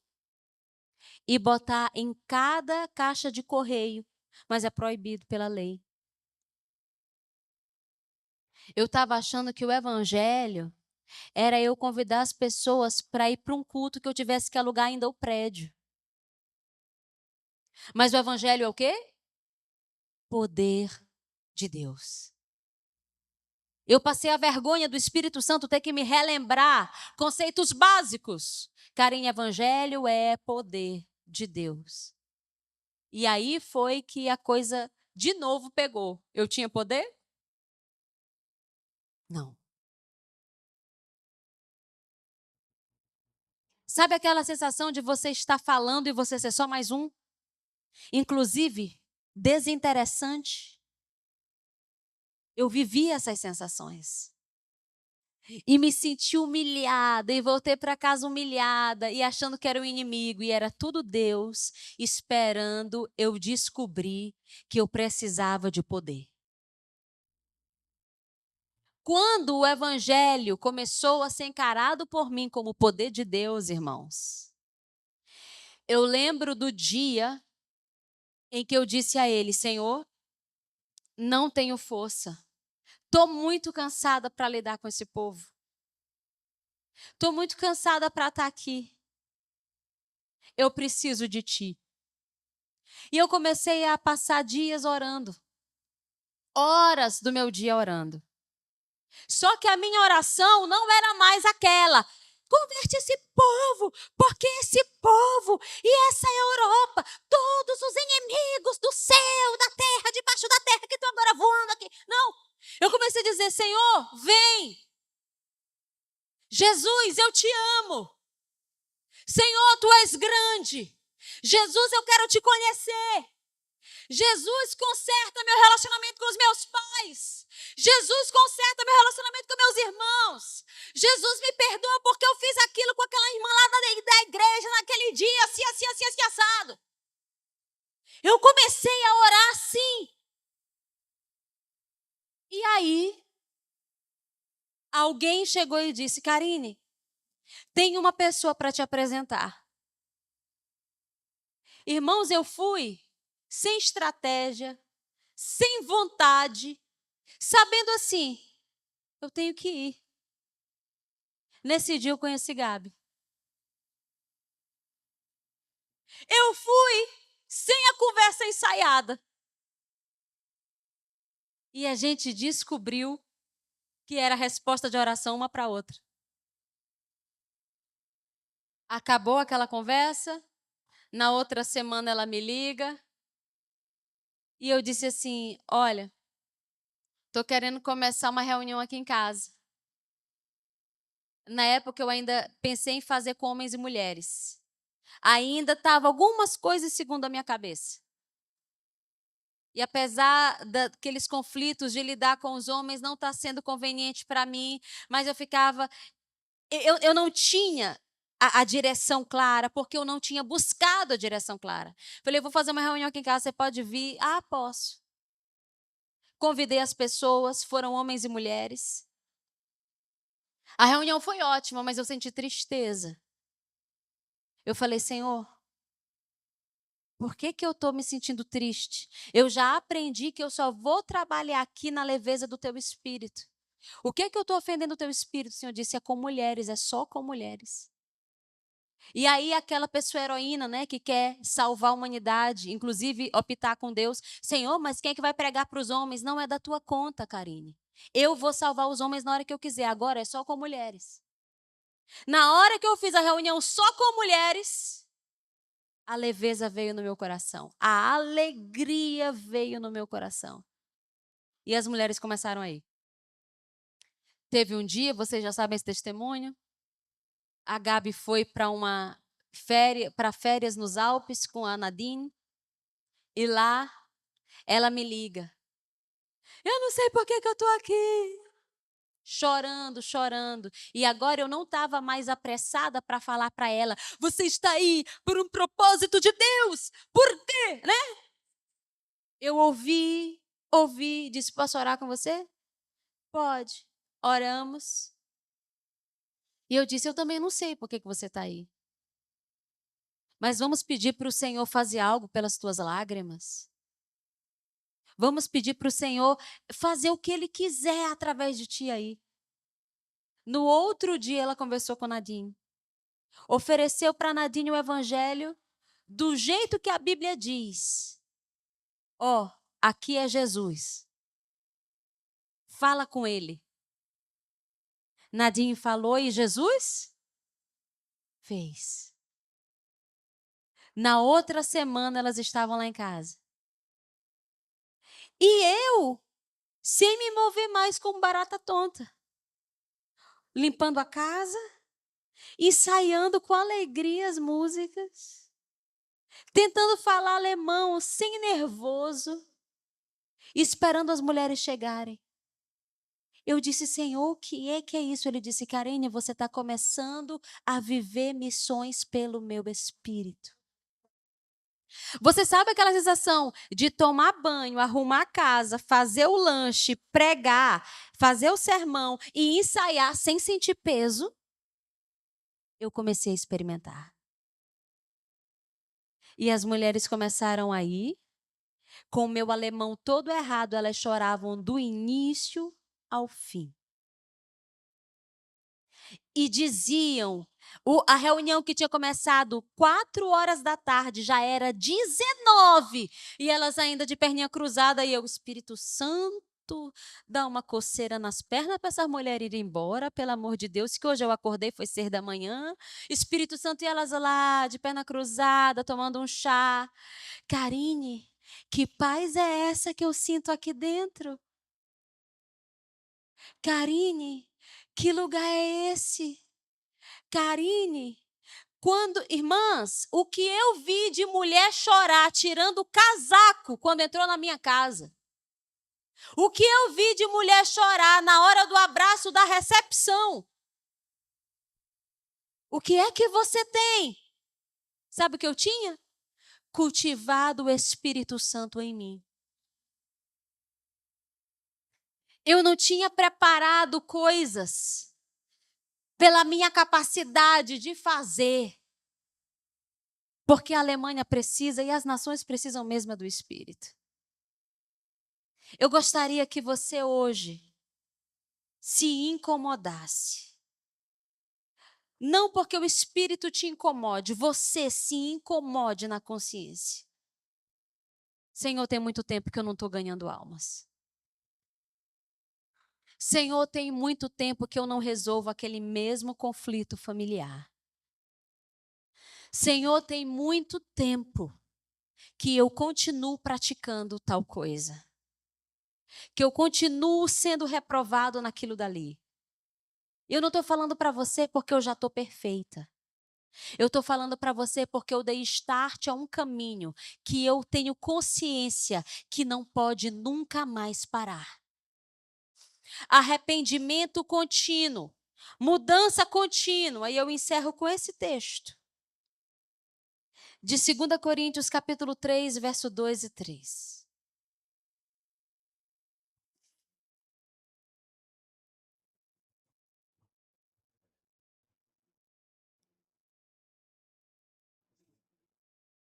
Speaker 1: e botar em cada caixa de correio, mas é proibido pela lei. Eu estava achando que o evangelho era eu convidar as pessoas para ir para um culto que eu tivesse que alugar ainda o prédio. Mas o evangelho é o quê? Poder de Deus. Eu passei a vergonha do Espírito Santo ter que me relembrar conceitos básicos. Karine, evangelho é poder de Deus. E aí foi que a coisa de novo pegou. Eu tinha poder? Não. Sabe aquela sensação de você estar falando e você ser só mais um? Inclusive, desinteressante. Eu vivi essas sensações. E me senti humilhada e voltei para casa humilhada e achando que era o inimigo e era tudo Deus esperando eu descobrir que eu precisava de poder. Quando o evangelho começou a ser encarado por mim como poder de Deus, irmãos, eu lembro do dia em que eu disse a ele: Senhor, não tenho força. Estou muito cansada para lidar com esse povo. Estou muito cansada para estar aqui. Eu preciso de ti. E eu comecei a passar dias orando. Horas do meu dia orando. Só que a minha oração não era mais aquela: converte esse povo, porque esse povo e essa Europa, todos os inimigos do céu, da terra, debaixo da terra que estão agora voando aqui. Não, eu comecei a dizer: Senhor, vem. Jesus, eu te amo. Senhor, tu és grande. Jesus, eu quero te conhecer. Jesus, conserta meu relacionamento com os meus pais. Jesus, conserta meu relacionamento com meus irmãos. Jesus, me perdoa porque eu fiz aquilo com aquela irmã lá da igreja naquele dia, assim, assim, assim, assim, assado. Eu comecei a orar assim. E aí, alguém chegou e disse: Karine, tem uma pessoa para te apresentar. Irmãos, eu fui sem estratégia, sem vontade, sabendo assim, eu tenho que ir. Nesse dia eu conheci Gabi. Eu fui sem a conversa ensaiada. E a gente descobriu que era a resposta de oração uma para outra. Acabou aquela conversa, na outra semana ela me liga, e eu disse assim: olha, estou querendo começar uma reunião aqui em casa. Na época eu ainda pensei em fazer com homens e mulheres. Ainda estavam algumas coisas segundo a minha cabeça. E apesar daqueles conflitos de lidar com os homens não estar sendo conveniente para mim, mas eu ficava... Eu não tinha a direção clara, porque eu não tinha buscado a direção clara. Falei, vou fazer uma reunião aqui em casa, você pode vir? Ah, posso. Convidei as pessoas, foram homens e mulheres. A reunião foi ótima, mas eu senti tristeza. Eu falei, Senhor, por que eu estou me sentindo triste? Eu já aprendi que eu só vou trabalhar aqui na leveza do teu espírito. O que eu estou ofendendo o teu espírito? O Senhor disse, é com mulheres, é só com mulheres. E aí aquela pessoa heroína, né, que quer salvar a humanidade, inclusive optar com Deus. Senhor, mas quem é que vai pregar para os homens? Não é da tua conta, Karine. Eu vou salvar os homens na hora que eu quiser, agora é só com mulheres. Na hora que eu fiz a reunião só com mulheres, a leveza veio no meu coração. A alegria veio no meu coração. E as mulheres começaram a ir. Teve um dia, vocês já sabem esse testemunho, a Gabi foi para férias nos Alpes com a Nadine. E lá, ela me liga. Eu não sei por que eu estou aqui. Chorando, chorando. E agora eu não estava mais apressada para falar para ela: você está aí por um propósito de Deus. Por quê, né? Eu ouvi, disse: posso orar com você? Pode. Oramos. E eu disse: eu também não sei por que você está aí. Mas vamos pedir para o Senhor fazer algo pelas tuas lágrimas. Vamos pedir para o Senhor fazer o que Ele quiser através de ti aí. No outro dia, ela conversou com Nadine. Ofereceu para Nadine o evangelho do jeito que a Bíblia diz. Ó, aqui é Jesus. Fala com ele. Nadine falou e Jesus fez. Na outra semana, elas estavam lá em casa. E eu, sem me mover mais como barata tonta, limpando a casa, ensaiando com alegria as músicas, tentando falar alemão sem nervoso, esperando as mulheres chegarem. Eu disse, Senhor, o que é isso? Ele disse, Karine, você está começando a viver missões pelo meu Espírito. Você sabe aquela sensação de tomar banho, arrumar a casa, fazer o lanche, pregar, fazer o sermão e ensaiar sem sentir peso? Eu comecei a experimentar. E as mulheres começaram a ir. Com o meu alemão todo errado, elas choravam do início ao fim. E diziam, a reunião que tinha começado 4 horas da tarde, já era 19. E elas ainda de perninha cruzada, e eu, Espírito Santo, dá uma coceira nas pernas para essa mulher ir embora, pelo amor de Deus, que hoje eu acordei, foi 6 da manhã. Espírito Santo, e elas lá, de perna cruzada, tomando um chá. Karine, que paz é essa que eu sinto aqui dentro? Karine, que lugar é esse? Karine, irmãs, o que eu vi de mulher chorar tirando o casaco quando entrou na minha casa. O que eu vi de mulher chorar na hora do abraço da recepção. O que é que você tem? Sabe o que eu tinha? Cultivado o Espírito Santo em mim. Eu não tinha preparado coisas pela minha capacidade de fazer. Porque a Alemanha precisa e as nações precisam mesmo do Espírito. Eu gostaria que você hoje se incomodasse. Não porque o Espírito te incomode, você se incomode na consciência. Senhor, tem muito tempo que eu não estou ganhando almas. Senhor, tem muito tempo que eu não resolvo aquele mesmo conflito familiar. Senhor, tem muito tempo que eu continuo praticando tal coisa. Que eu continuo sendo reprovado naquilo dali. Eu não estou falando para você porque eu já estou perfeita. Eu estou falando para você porque eu dei start a um caminho que eu tenho consciência que não pode nunca mais parar. Arrependimento contínuo, mudança contínua. E eu encerro com esse texto. De 2 Coríntios, capítulo 3, verso 2 e 3.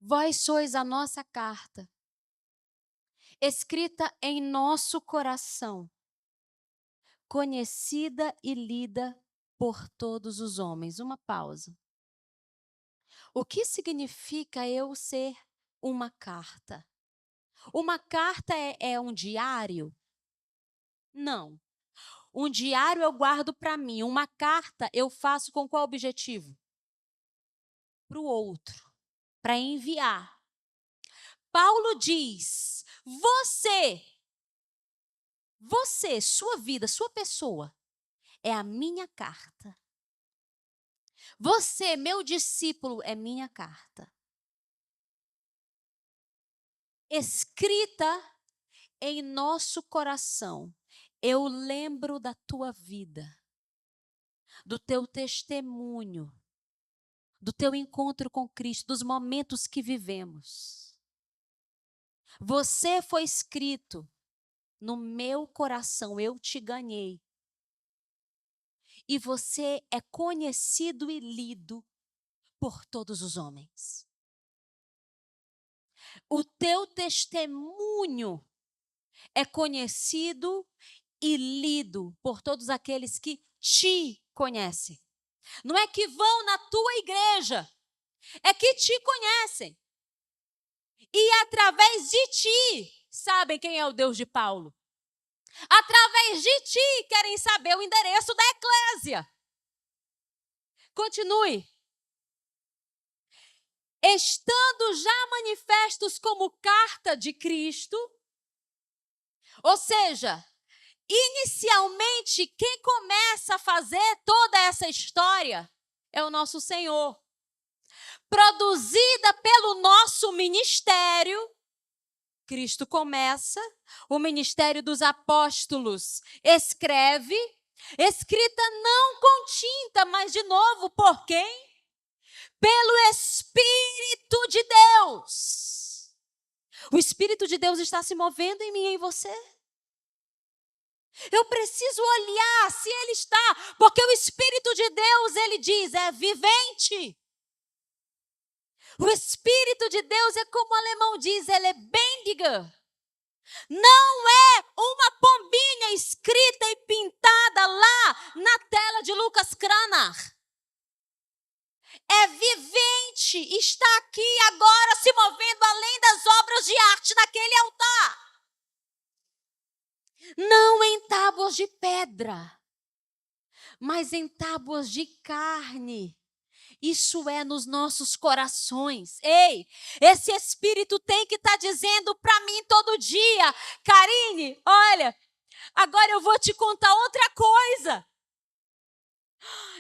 Speaker 1: Vós sois a nossa carta, escrita em nosso coração, conhecida e lida por todos os homens. Uma pausa. O que significa eu ser uma carta? Uma carta é um diário? Não. Um diário eu guardo para mim. Uma carta eu faço com qual objetivo? Para o outro, para enviar. Paulo diz, você, sua vida, sua pessoa, é a minha carta. Você, meu discípulo, é minha carta. Escrita em nosso coração. Eu lembro da tua vida, do teu testemunho, do teu encontro com Cristo, dos momentos que vivemos. Você foi escrito no meu coração, eu te ganhei. E você é conhecido e lido por todos os homens. O teu testemunho é conhecido e lido por todos aqueles que te conhecem. Não é que vão na tua igreja, é que te conhecem. E através de ti, sabem quem é o Deus de Paulo. Através de ti, querem saber o endereço da eclésia. Continue. Estando já manifestos como carta de Cristo, ou seja, inicialmente, quem começa a fazer toda essa história é o nosso Senhor. Produzida pelo nosso ministério, Cristo começa, o ministério dos apóstolos escreve, escrita não com tinta, mas de novo, por quem? Pelo Espírito de Deus. O Espírito de Deus está se movendo em mim e em você. Eu preciso olhar se ele está, porque o Espírito de Deus, ele diz, é vivente. O Espírito de Deus é como o alemão diz, ele é bendiger. Não é uma pombinha escrita e pintada lá na tela de Lucas Cranach. É vivente, está aqui agora se movendo além das obras de arte naquele altar. Não em tábuas de pedra, mas em tábuas de carne. Isso é nos nossos corações. Ei, esse Espírito tem que estar dizendo para mim todo dia, Karine, olha, agora eu vou te contar outra coisa.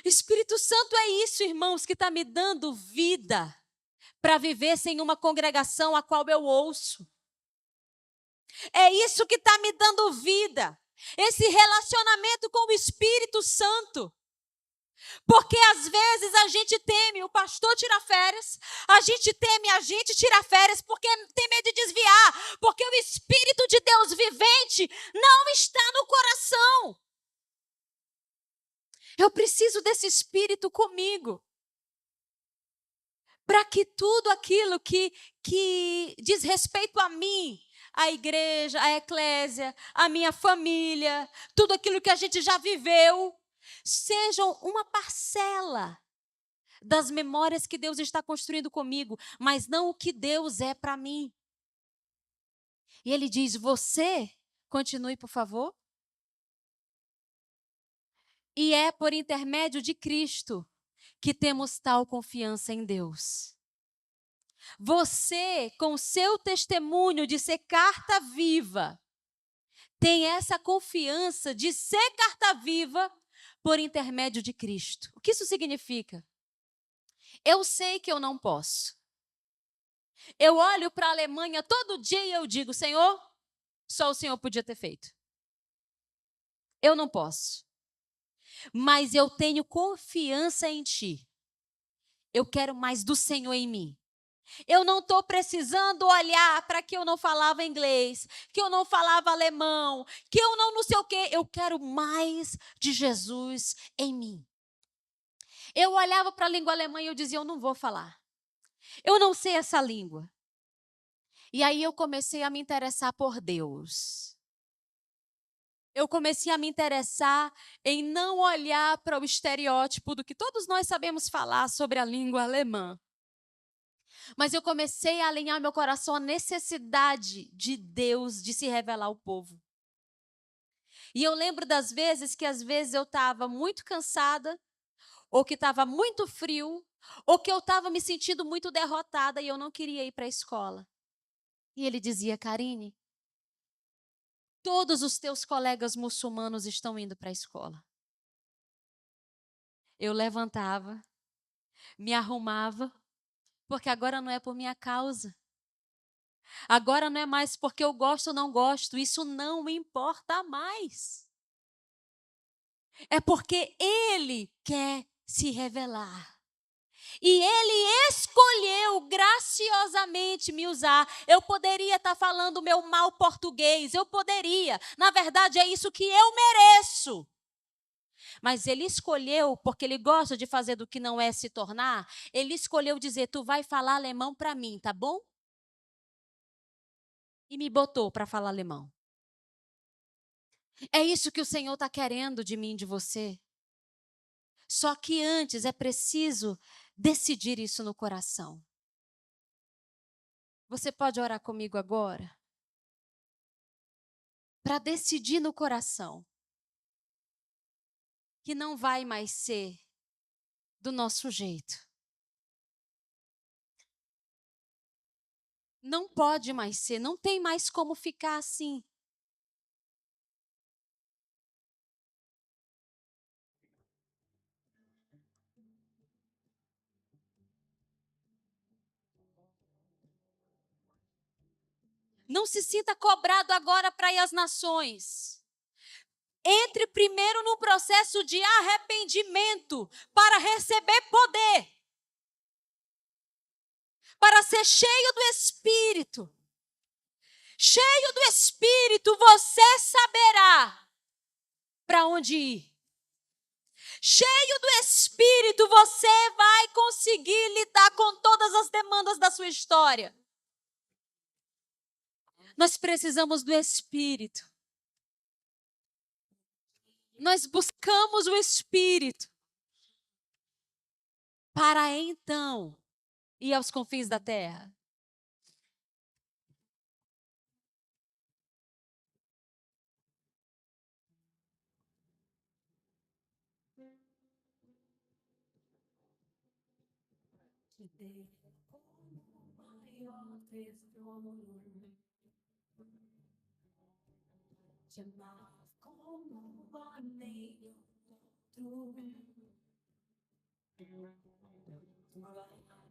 Speaker 1: Espírito Santo é isso, irmãos, que está me dando vida para viver sem uma congregação a qual eu ouço. É isso que está me dando vida. Esse relacionamento com o Espírito Santo. Porque às vezes a gente teme o pastor tirar férias, a gente teme a gente tirar férias porque tem medo de desviar, porque o Espírito de Deus vivente não está no coração. Eu preciso desse Espírito comigo, para que tudo aquilo que diz respeito a mim, a igreja, a eclésia, a minha família, tudo aquilo que a gente já viveu, sejam uma parcela das memórias que Deus está construindo comigo, mas não o que Deus é para mim. E ele diz, você, continue por favor. E é por intermédio de Cristo que temos tal confiança em Deus. Você, com seu testemunho de ser carta viva, tem essa confiança de ser carta viva por intermédio de Cristo. O que isso significa? Eu sei que eu não posso. Eu olho para a Alemanha todo dia e eu digo, Senhor, só o Senhor podia ter feito. Eu não posso. Mas eu tenho confiança em Ti. Eu quero mais do Senhor em mim. Eu não estou precisando olhar para que eu não falava inglês, que eu não falava alemão, que eu não sei o quê. Eu quero mais de Jesus em mim. Eu olhava para a língua alemã e eu dizia, eu não vou falar. Eu não sei essa língua. E aí eu comecei a me interessar por Deus. Eu comecei a me interessar em não olhar para o estereótipo do que todos nós sabemos falar sobre a língua alemã. Mas eu comecei a alinhar meu coração à necessidade de Deus de se revelar ao povo. E eu lembro das vezes que às vezes eu estava muito cansada, ou que estava muito frio, ou que eu estava me sentindo muito derrotada e eu não queria ir para a escola. E ele dizia, Karine, todos os teus colegas muçulmanos estão indo para a escola. Eu levantava, me arrumava, porque agora não é por minha causa. Agora não é mais porque eu gosto ou não gosto, isso não importa mais. É porque Ele quer se revelar. E Ele escolheu graciosamente me usar. Eu poderia estar falando meu mal português, eu poderia. Na verdade, é isso que eu mereço. Mas Ele escolheu, porque Ele gosta de fazer do que não é se tornar, Ele escolheu dizer, tu vai falar alemão para mim, tá bom? E me botou para falar alemão. É isso que o Senhor está querendo de mim, de você. Só que antes é preciso decidir isso no coração. Você pode orar comigo agora? Para decidir no coração que não vai mais ser do nosso jeito. Não pode mais ser, não tem mais como ficar assim. Não se sinta cobrado agora para ir às nações. Entre primeiro no processo de arrependimento para receber poder. Para ser cheio do Espírito. Cheio do Espírito, você saberá para onde ir. Cheio do Espírito, você vai conseguir lidar com todas as demandas da sua história. Nós precisamos do Espírito. Nós buscamos o Espírito para então ir aos confins da terra.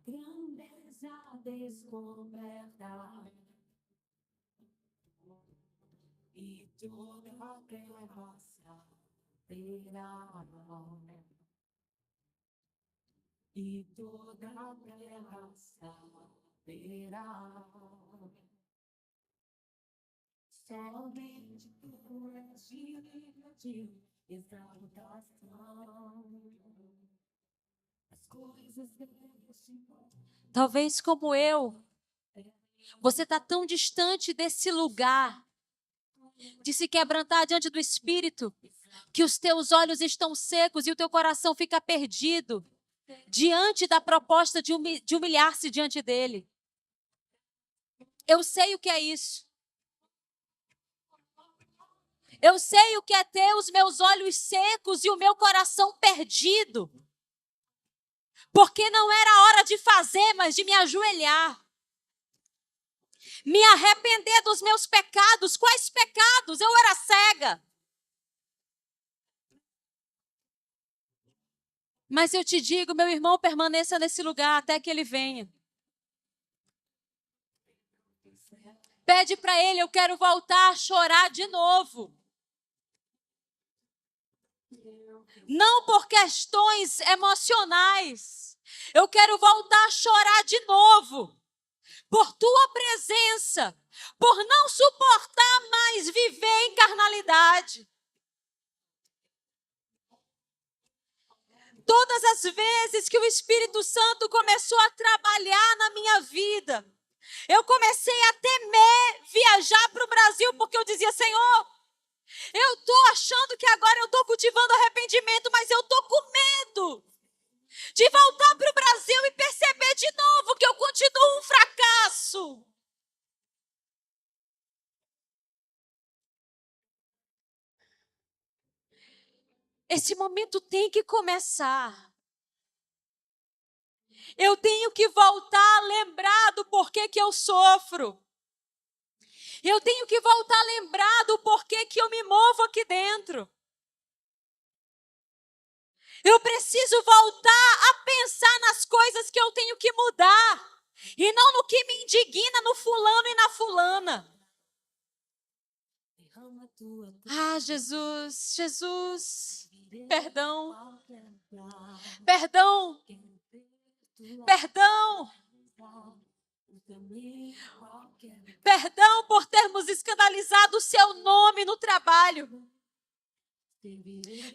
Speaker 2: Grandeza descoberta e toda a terra saberá, e toda a terra saberá. Somente tu és digno de exaltação. As coisas deste mundo.
Speaker 1: Talvez como eu, você está tão distante desse lugar de se quebrantar diante do Espírito, que os teus olhos estão secos e o teu coração fica perdido diante da proposta de humilhar-se diante dele. Eu sei o que é isso. Eu sei o que é ter os meus olhos secos e o meu coração perdido. Porque não era hora de fazer, mas de me ajoelhar. Me arrepender dos meus pecados. Quais pecados? Eu era cega. Mas eu te digo, meu irmão, permaneça nesse lugar até que ele venha. Pede para ele, eu quero voltar a chorar de novo. Não por questões emocionais. Eu quero voltar a chorar de novo. Por tua presença. Por não suportar mais viver em carnalidade. Todas as vezes que o Espírito Santo começou a trabalhar na minha vida, eu comecei a temer viajar para o Brasil, porque eu dizia, Senhor, eu estou achando que agora eu estou cultivando arrependimento, mas eu estou com medo de voltar para o Brasil e perceber de novo que eu continuo um fracasso. Esse momento tem que começar. Eu tenho que voltar a lembrar do porquê que eu sofro. Eu tenho que voltar a lembrar do porquê que eu me movo aqui dentro. Eu preciso voltar a pensar nas coisas que eu tenho que mudar. E não no que me indigna no fulano e na fulana. Ah, Jesus, Jesus, perdão. Perdão. Perdão. Perdão por termos escandalizado o seu nome no trabalho.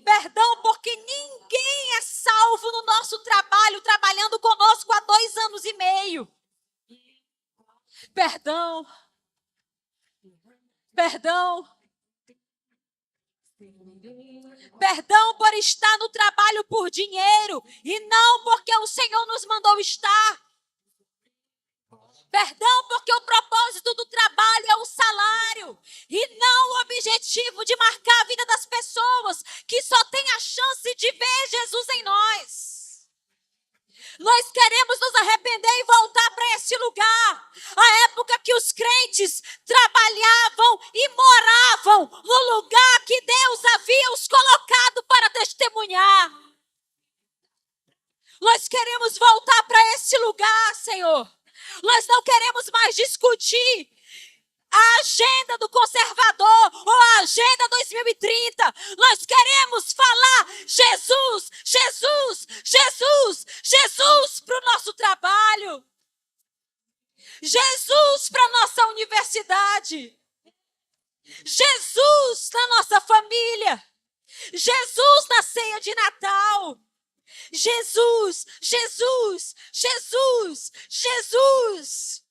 Speaker 1: Perdão porque ninguém é salvo no nosso trabalho, trabalhando conosco há 2 anos e meio. Perdão. Perdão. Perdão por estar no trabalho por dinheiro e não porque o Senhor nos mandou estar. Perdão porque o propósito do trabalho é o salário e não o objetivo de marcar a vida das pessoas que só têm a chance de ver Jesus em nós. Nós queremos nos arrepender e voltar para esse lugar. A época que os crentes trabalhavam e moravam no lugar que Deus havia os colocado para testemunhar. Nós queremos voltar para esse lugar, Senhor. Nós não queremos mais discutir a agenda do conservador ou a agenda 2030. Nós queremos falar Jesus, Jesus, Jesus, Jesus para o nosso trabalho. Jesus para a nossa universidade. Jesus na nossa família. Jesus na ceia de Natal. Jesus, Jesus, Jesus, Jesus.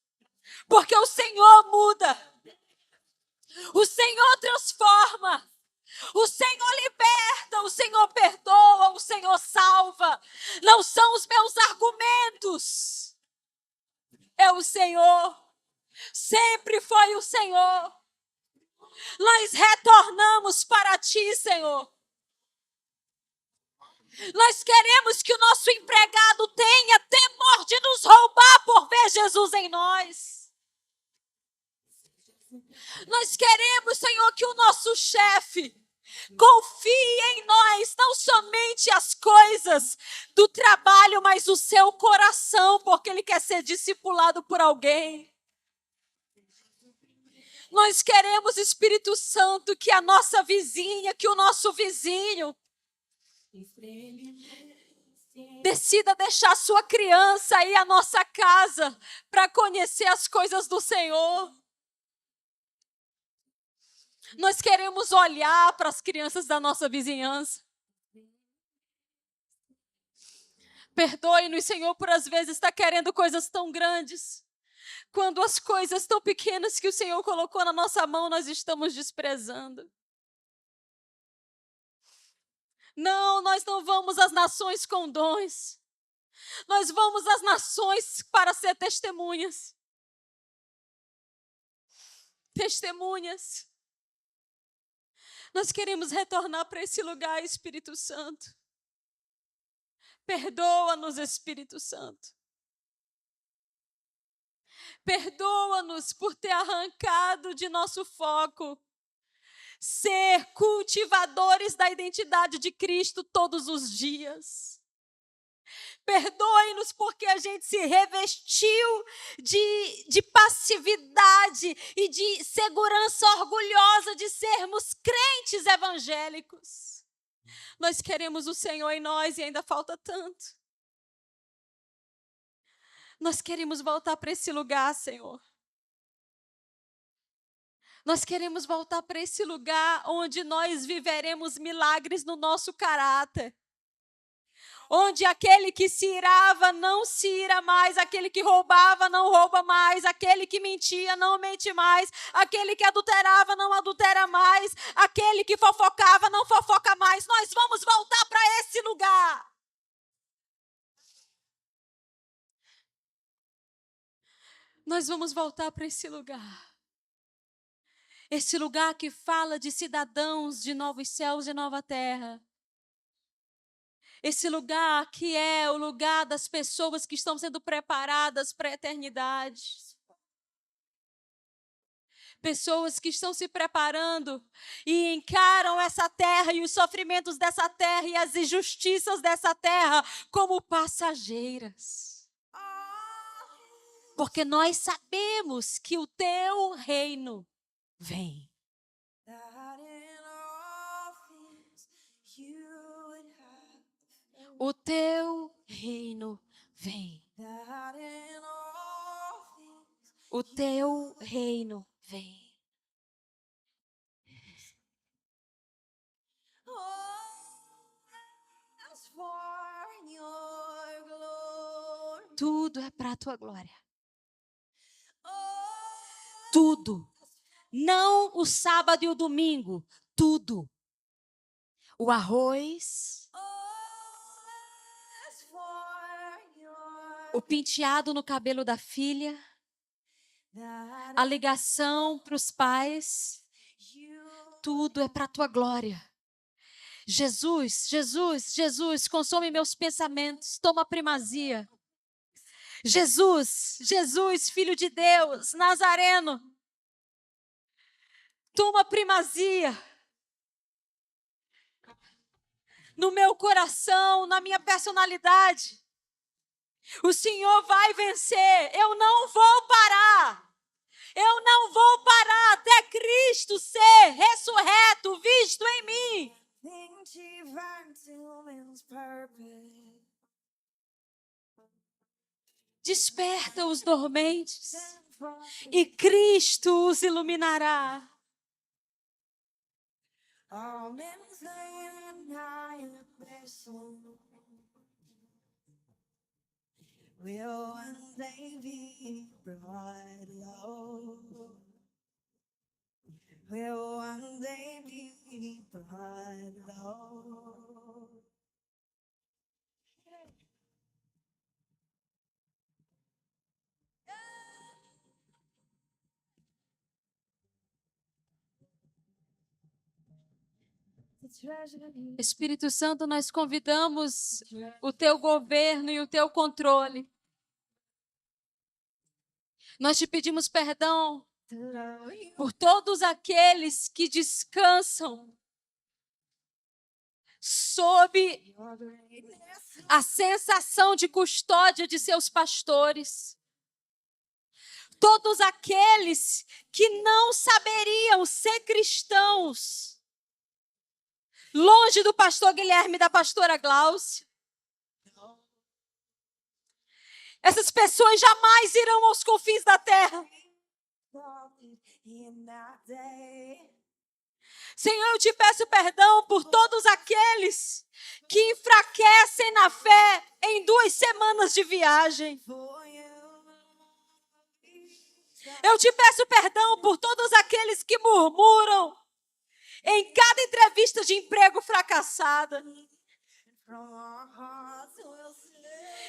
Speaker 1: Porque o Senhor muda. O Senhor transforma. O Senhor liberta. O Senhor perdoa. O Senhor salva. Não são os meus argumentos. É o Senhor. Sempre foi o Senhor. Nós retornamos para Ti, Senhor. Nós queremos que o nosso empregado tenha temor de nos roubar por ver Jesus em nós. Nós queremos, Senhor, que o nosso chefe confie em nós, não somente as coisas do trabalho, mas o seu coração, porque ele quer ser discipulado por alguém. Nós queremos, Espírito Santo, que a nossa vizinha, que o nosso vizinho decida deixar sua criança ir à nossa casa para conhecer as coisas do Senhor. Nós queremos olhar para as crianças da nossa vizinhança. Perdoe-nos, Senhor, por às vezes estar querendo coisas tão grandes, quando as coisas tão pequenas que o Senhor colocou na nossa mão nós estamos desprezando. Não, nós não vamos às nações com dons. Nós vamos às nações para ser testemunhas. Testemunhas. Nós queremos retornar para esse lugar, Espírito Santo. Perdoa-nos, Espírito Santo. Perdoa-nos por ter arrancado de nosso foco ser cultivadores da identidade de Cristo todos os dias. Perdoe-nos porque a gente se revestiu de passividade e de segurança orgulhosa de sermos crentes evangélicos. Nós queremos o Senhor em nós e ainda falta tanto. Nós queremos voltar para esse lugar, Senhor. Nós queremos voltar para esse lugar onde nós viveremos milagres no nosso caráter. Onde aquele que se irava não se ira mais, aquele que roubava não rouba mais, aquele que mentia não mente mais, aquele que adulterava não adultera mais, aquele que fofocava não fofoca mais. Nós vamos voltar para esse lugar. Nós vamos voltar para esse lugar. Esse lugar que fala de cidadãos de novos céus e nova terra. Esse lugar que é o lugar das pessoas que estão sendo preparadas para a eternidade. Pessoas que estão se preparando e encaram essa terra e os sofrimentos dessa terra e as injustiças dessa terra como passageiras. Porque nós sabemos que o teu reino vem. O teu reino vem. O teu reino vem. Tudo é para a tua glória. Tudo. Não o sábado e o domingo. Tudo. O arroz. O penteado no cabelo da filha. A ligação para os pais. Tudo é para a tua glória. Jesus, Jesus, Jesus, consome meus pensamentos. Toma primazia. Jesus, Jesus, Filho de Deus, Nazareno. Toma primazia. No meu coração, na minha personalidade. O Senhor vai vencer. Eu não vou parar. Eu não vou parar. Cristo ser ressurreto, visto em mim.
Speaker 2: Think divine to man's purpose.
Speaker 1: Desperta os dormentes
Speaker 2: Sent from
Speaker 1: e Cristo os iluminará.
Speaker 2: all men's land high vessel will one day be brought low. Will one day be brought low. The treasure is
Speaker 1: Espírito Santo, nós convidamos o teu governo e o teu controle. Nós te pedimos perdão
Speaker 2: to love you.
Speaker 1: por todos aqueles que descansam sob
Speaker 2: Your greatness.
Speaker 1: a sensação de custódia de seus pastores. Todos aqueles que não saberiam ser cristãos, longe do pastor Guilherme e da pastora Glaucia. Essas pessoas jamais irão aos confins da terra.
Speaker 2: In that day.
Speaker 1: Senhor, eu te peço perdão por todos aqueles que enfraquecem na fé em 2 semanas de viagem.
Speaker 2: For you.
Speaker 1: Eu te peço perdão por todos aqueles que murmuram em cada entrevista de emprego fracassada.
Speaker 2: From our hearts will sing.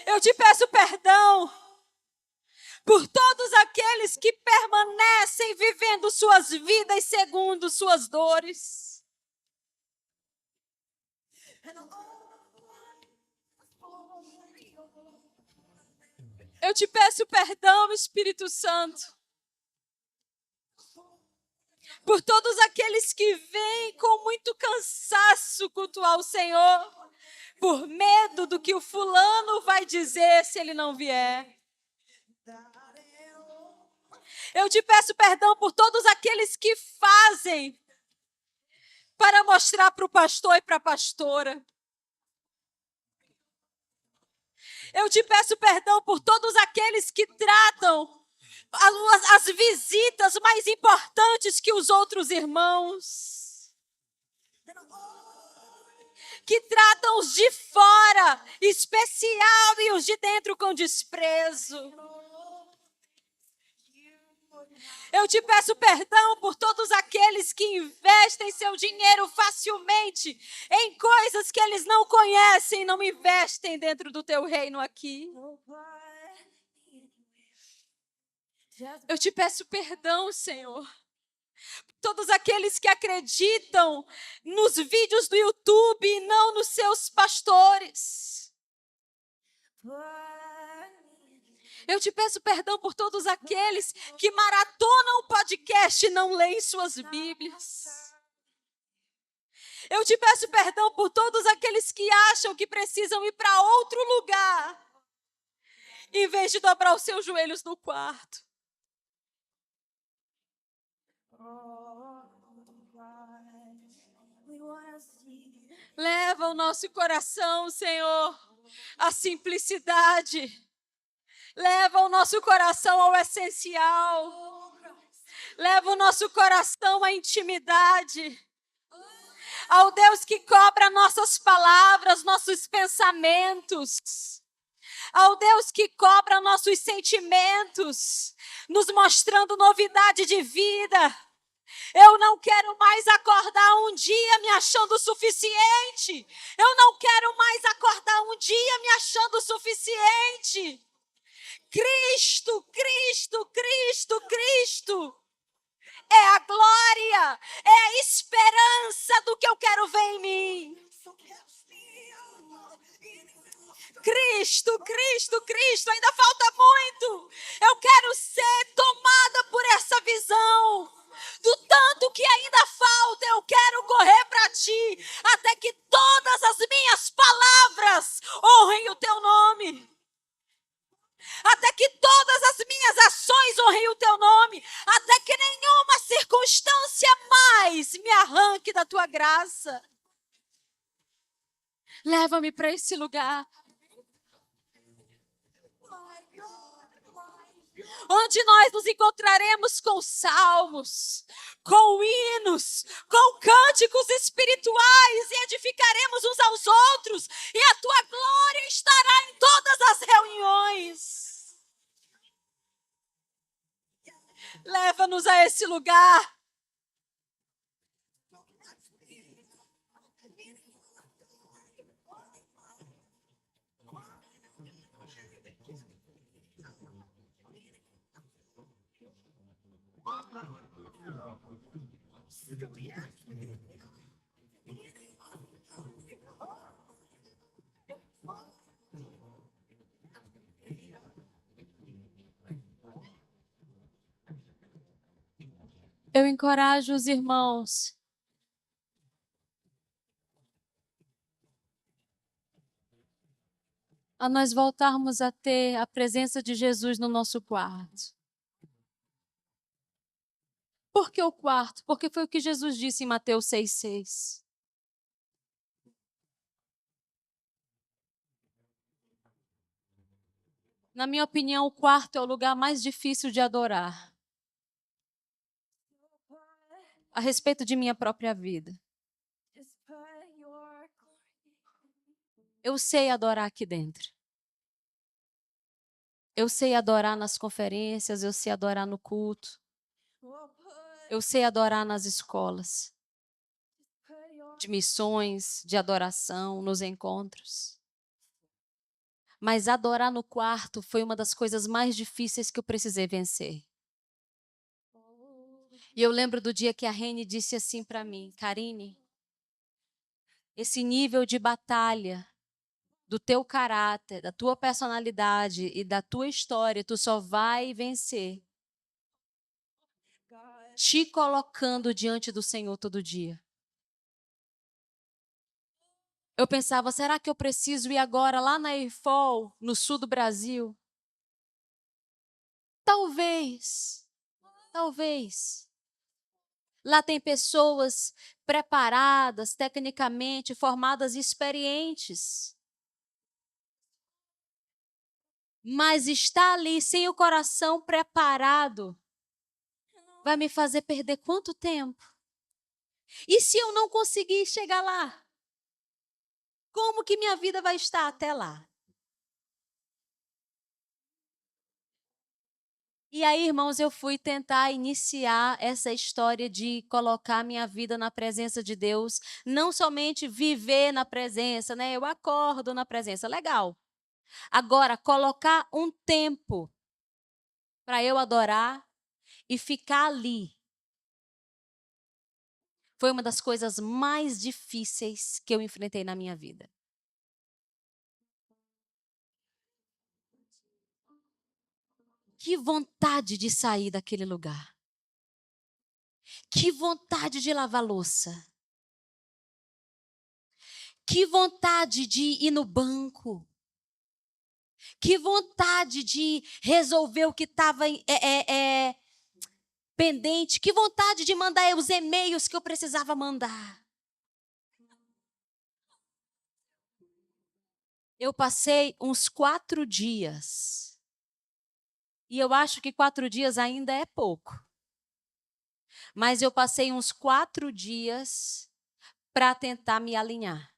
Speaker 1: Eu te peço perdão por todos aqueles que permanecem vivendo suas vidas segundo suas dores. Eu te peço perdão, Espírito Santo, por todos aqueles que vêm com muito cansaço cultuar o Senhor, por medo do que o fulano vai dizer se ele não vier. Eu te peço perdão por todos aqueles que fazem para mostrar para o pastor e para a pastora. Eu te peço perdão por todos aqueles que tratam as visitas mais importantes que os outros irmãos. Que tratam os de fora, especial, e os de dentro com desprezo. Eu te peço perdão por todos aqueles que investem seu dinheiro facilmente em coisas que eles não conhecem e não investem dentro do teu reino aqui. Eu te peço perdão, Senhor. Todos aqueles que acreditam nos vídeos do YouTube e não nos seus pastores. Eu te peço perdão por todos aqueles que maratonam o podcast e não leem suas Bíblias. Eu te peço perdão por todos aqueles que acham que precisam ir para outro lugar, em vez de dobrar os seus joelhos no quarto. Leva o nosso coração, Senhor, à simplicidade. Leva o nosso coração ao essencial. Leva o nosso coração à intimidade. Ao Deus que cobra nossas palavras, nossos pensamentos. Ao Deus que cobra nossos sentimentos, nos mostrando novidade de vida. Eu não quero mais acordar um dia me achando suficiente. Eu não quero mais acordar um dia me achando suficiente. Cristo, Cristo, Cristo, Cristo. É a glória, é a esperança do que eu quero ver em mim. Cristo, Cristo, Cristo, ainda falta muito. Eu quero ser tomada por essa visão. Do tanto que ainda falta, eu quero correr para ti, até que todas as minhas palavras honrem o teu nome. Até que todas as minhas ações honrem o teu nome. Até que nenhuma circunstância jamais me arranque da tua graça. Leva-me para esse lugar onde nós nos encontraremos com salmos, com hinos, com cânticos espirituais e edificaremos uns aos outros e a tua glória estará em todas as reuniões. Leva-nos a esse lugar. Eu encorajo os irmãos a nós voltarmos a ter a presença de Jesus no nosso quarto. Por que o quarto? Porque foi o que Jesus disse em Mateus 6,6. Na minha opinião, o quarto é o lugar mais difícil de adorar. A respeito de minha própria vida. Eu sei adorar aqui dentro. Eu sei adorar nas conferências, eu sei adorar no culto. Eu sei adorar nas escolas de missões, de adoração, nos encontros. Mas adorar no quarto foi uma das coisas mais difíceis que eu precisei vencer. E eu lembro do dia que a Reni disse assim para mim: Karine, esse nível de batalha do teu caráter, da tua personalidade e da tua história, tu só vai vencer te colocando diante do Senhor todo dia. Eu pensava, será que eu preciso ir agora lá na EIFOL, no sul do Brasil? Talvez. Lá tem pessoas preparadas, tecnicamente, formadas e experientes. Mas estar ali sem o coração preparado vai me fazer perder quanto tempo? E se eu não conseguir chegar lá? Como que minha vida vai estar até lá? E aí, irmãos, eu fui tentar iniciar essa história de colocar minha vida na presença de Deus, não somente viver na presença, né? Eu acordo na presença, legal. Agora, colocar um tempo para eu adorar e ficar ali. Foi uma das coisas mais difíceis que eu enfrentei na minha vida. Que vontade de sair daquele lugar. Que vontade de lavar louça. Que vontade de ir no banco. Que vontade de resolver o que estava pendente. Que vontade de mandar os e-mails que eu precisava mandar. Eu passei uns 4 dias. E eu acho que 4 dias ainda é pouco. Mas eu passei uns 4 dias para tentar me alinhar.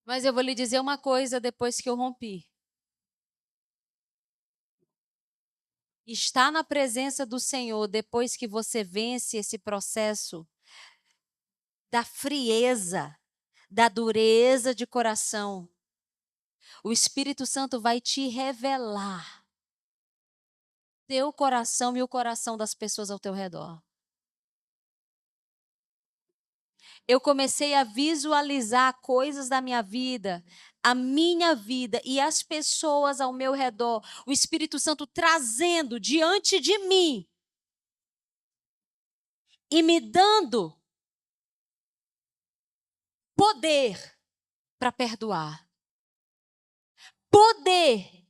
Speaker 1: Mas eu vou lhe dizer uma coisa depois que eu rompi. Estar na presença do Senhor depois que você vence esse processo da frieza, da dureza de coração, o Espírito Santo vai te revelar teu coração e o coração das pessoas ao teu redor. Eu comecei a visualizar coisas da minha vida, a minha vida e as pessoas ao meu redor, o Espírito Santo trazendo diante de mim e me dando poder para perdoar, poder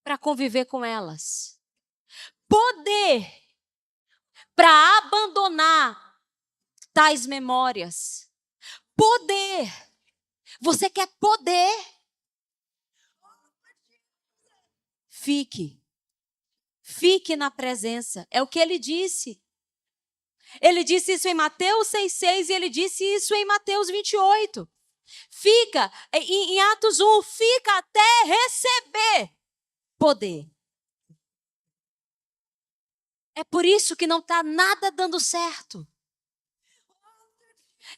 Speaker 1: para conviver com elas, poder para abandonar tais memórias. Poder. Você quer poder? Fique na presença. É o que ele disse. Ele disse isso em Mateus 6,6 e ele disse isso em Mateus 28. Fica, em Atos 1, fica até receber poder. É por isso que não está nada dando certo.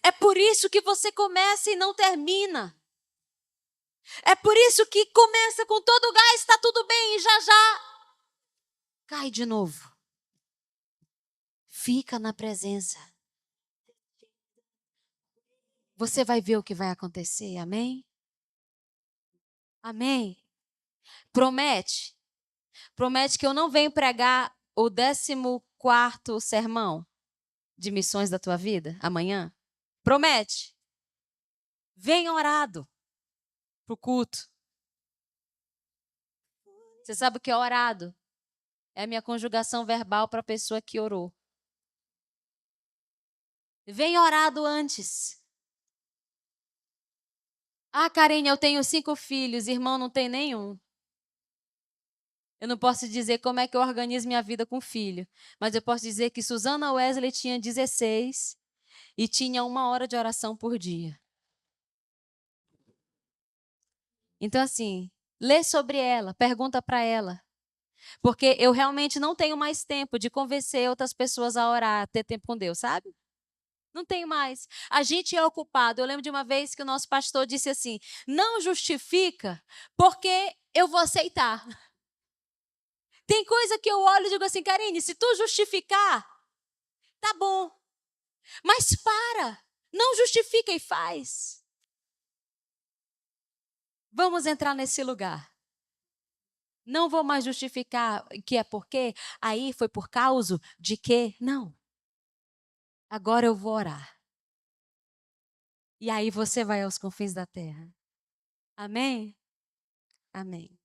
Speaker 1: É por isso que você começa e não termina. É por isso que começa com todo o gás, está tudo bem e já cai de novo. Fica na presença. Você vai ver o que vai acontecer, amém? Amém? Promete que eu não venho pregar o 14º sermão de missões da tua vida amanhã. Promete. Venha orado pro culto. Você sabe o que é orado? É a minha conjugação verbal para a pessoa que orou. Venha orado antes. Ah, Karine, eu tenho 5 filhos, irmão não tem nenhum. Eu não posso dizer como é que eu organizo minha vida com filho, mas eu posso dizer que Susana Wesley tinha 16 e tinha 1 hora de oração por dia. Então, assim, lê sobre ela, pergunta para ela. Porque eu realmente não tenho mais tempo de convencer outras pessoas a orar, a ter tempo com Deus, sabe? Não tenho mais. A gente é ocupado. Eu lembro de uma vez que o nosso pastor disse assim: não justifica porque eu vou aceitar. Tem coisa que eu olho e digo assim, Karine, se tu justificar, tá bom. Mas para. Não justifica e faz. Vamos entrar nesse lugar. Não vou mais justificar que é porque aí foi por causa de quê? Não. Agora eu vou orar. E aí você vai aos confins da terra. Amém? Amém.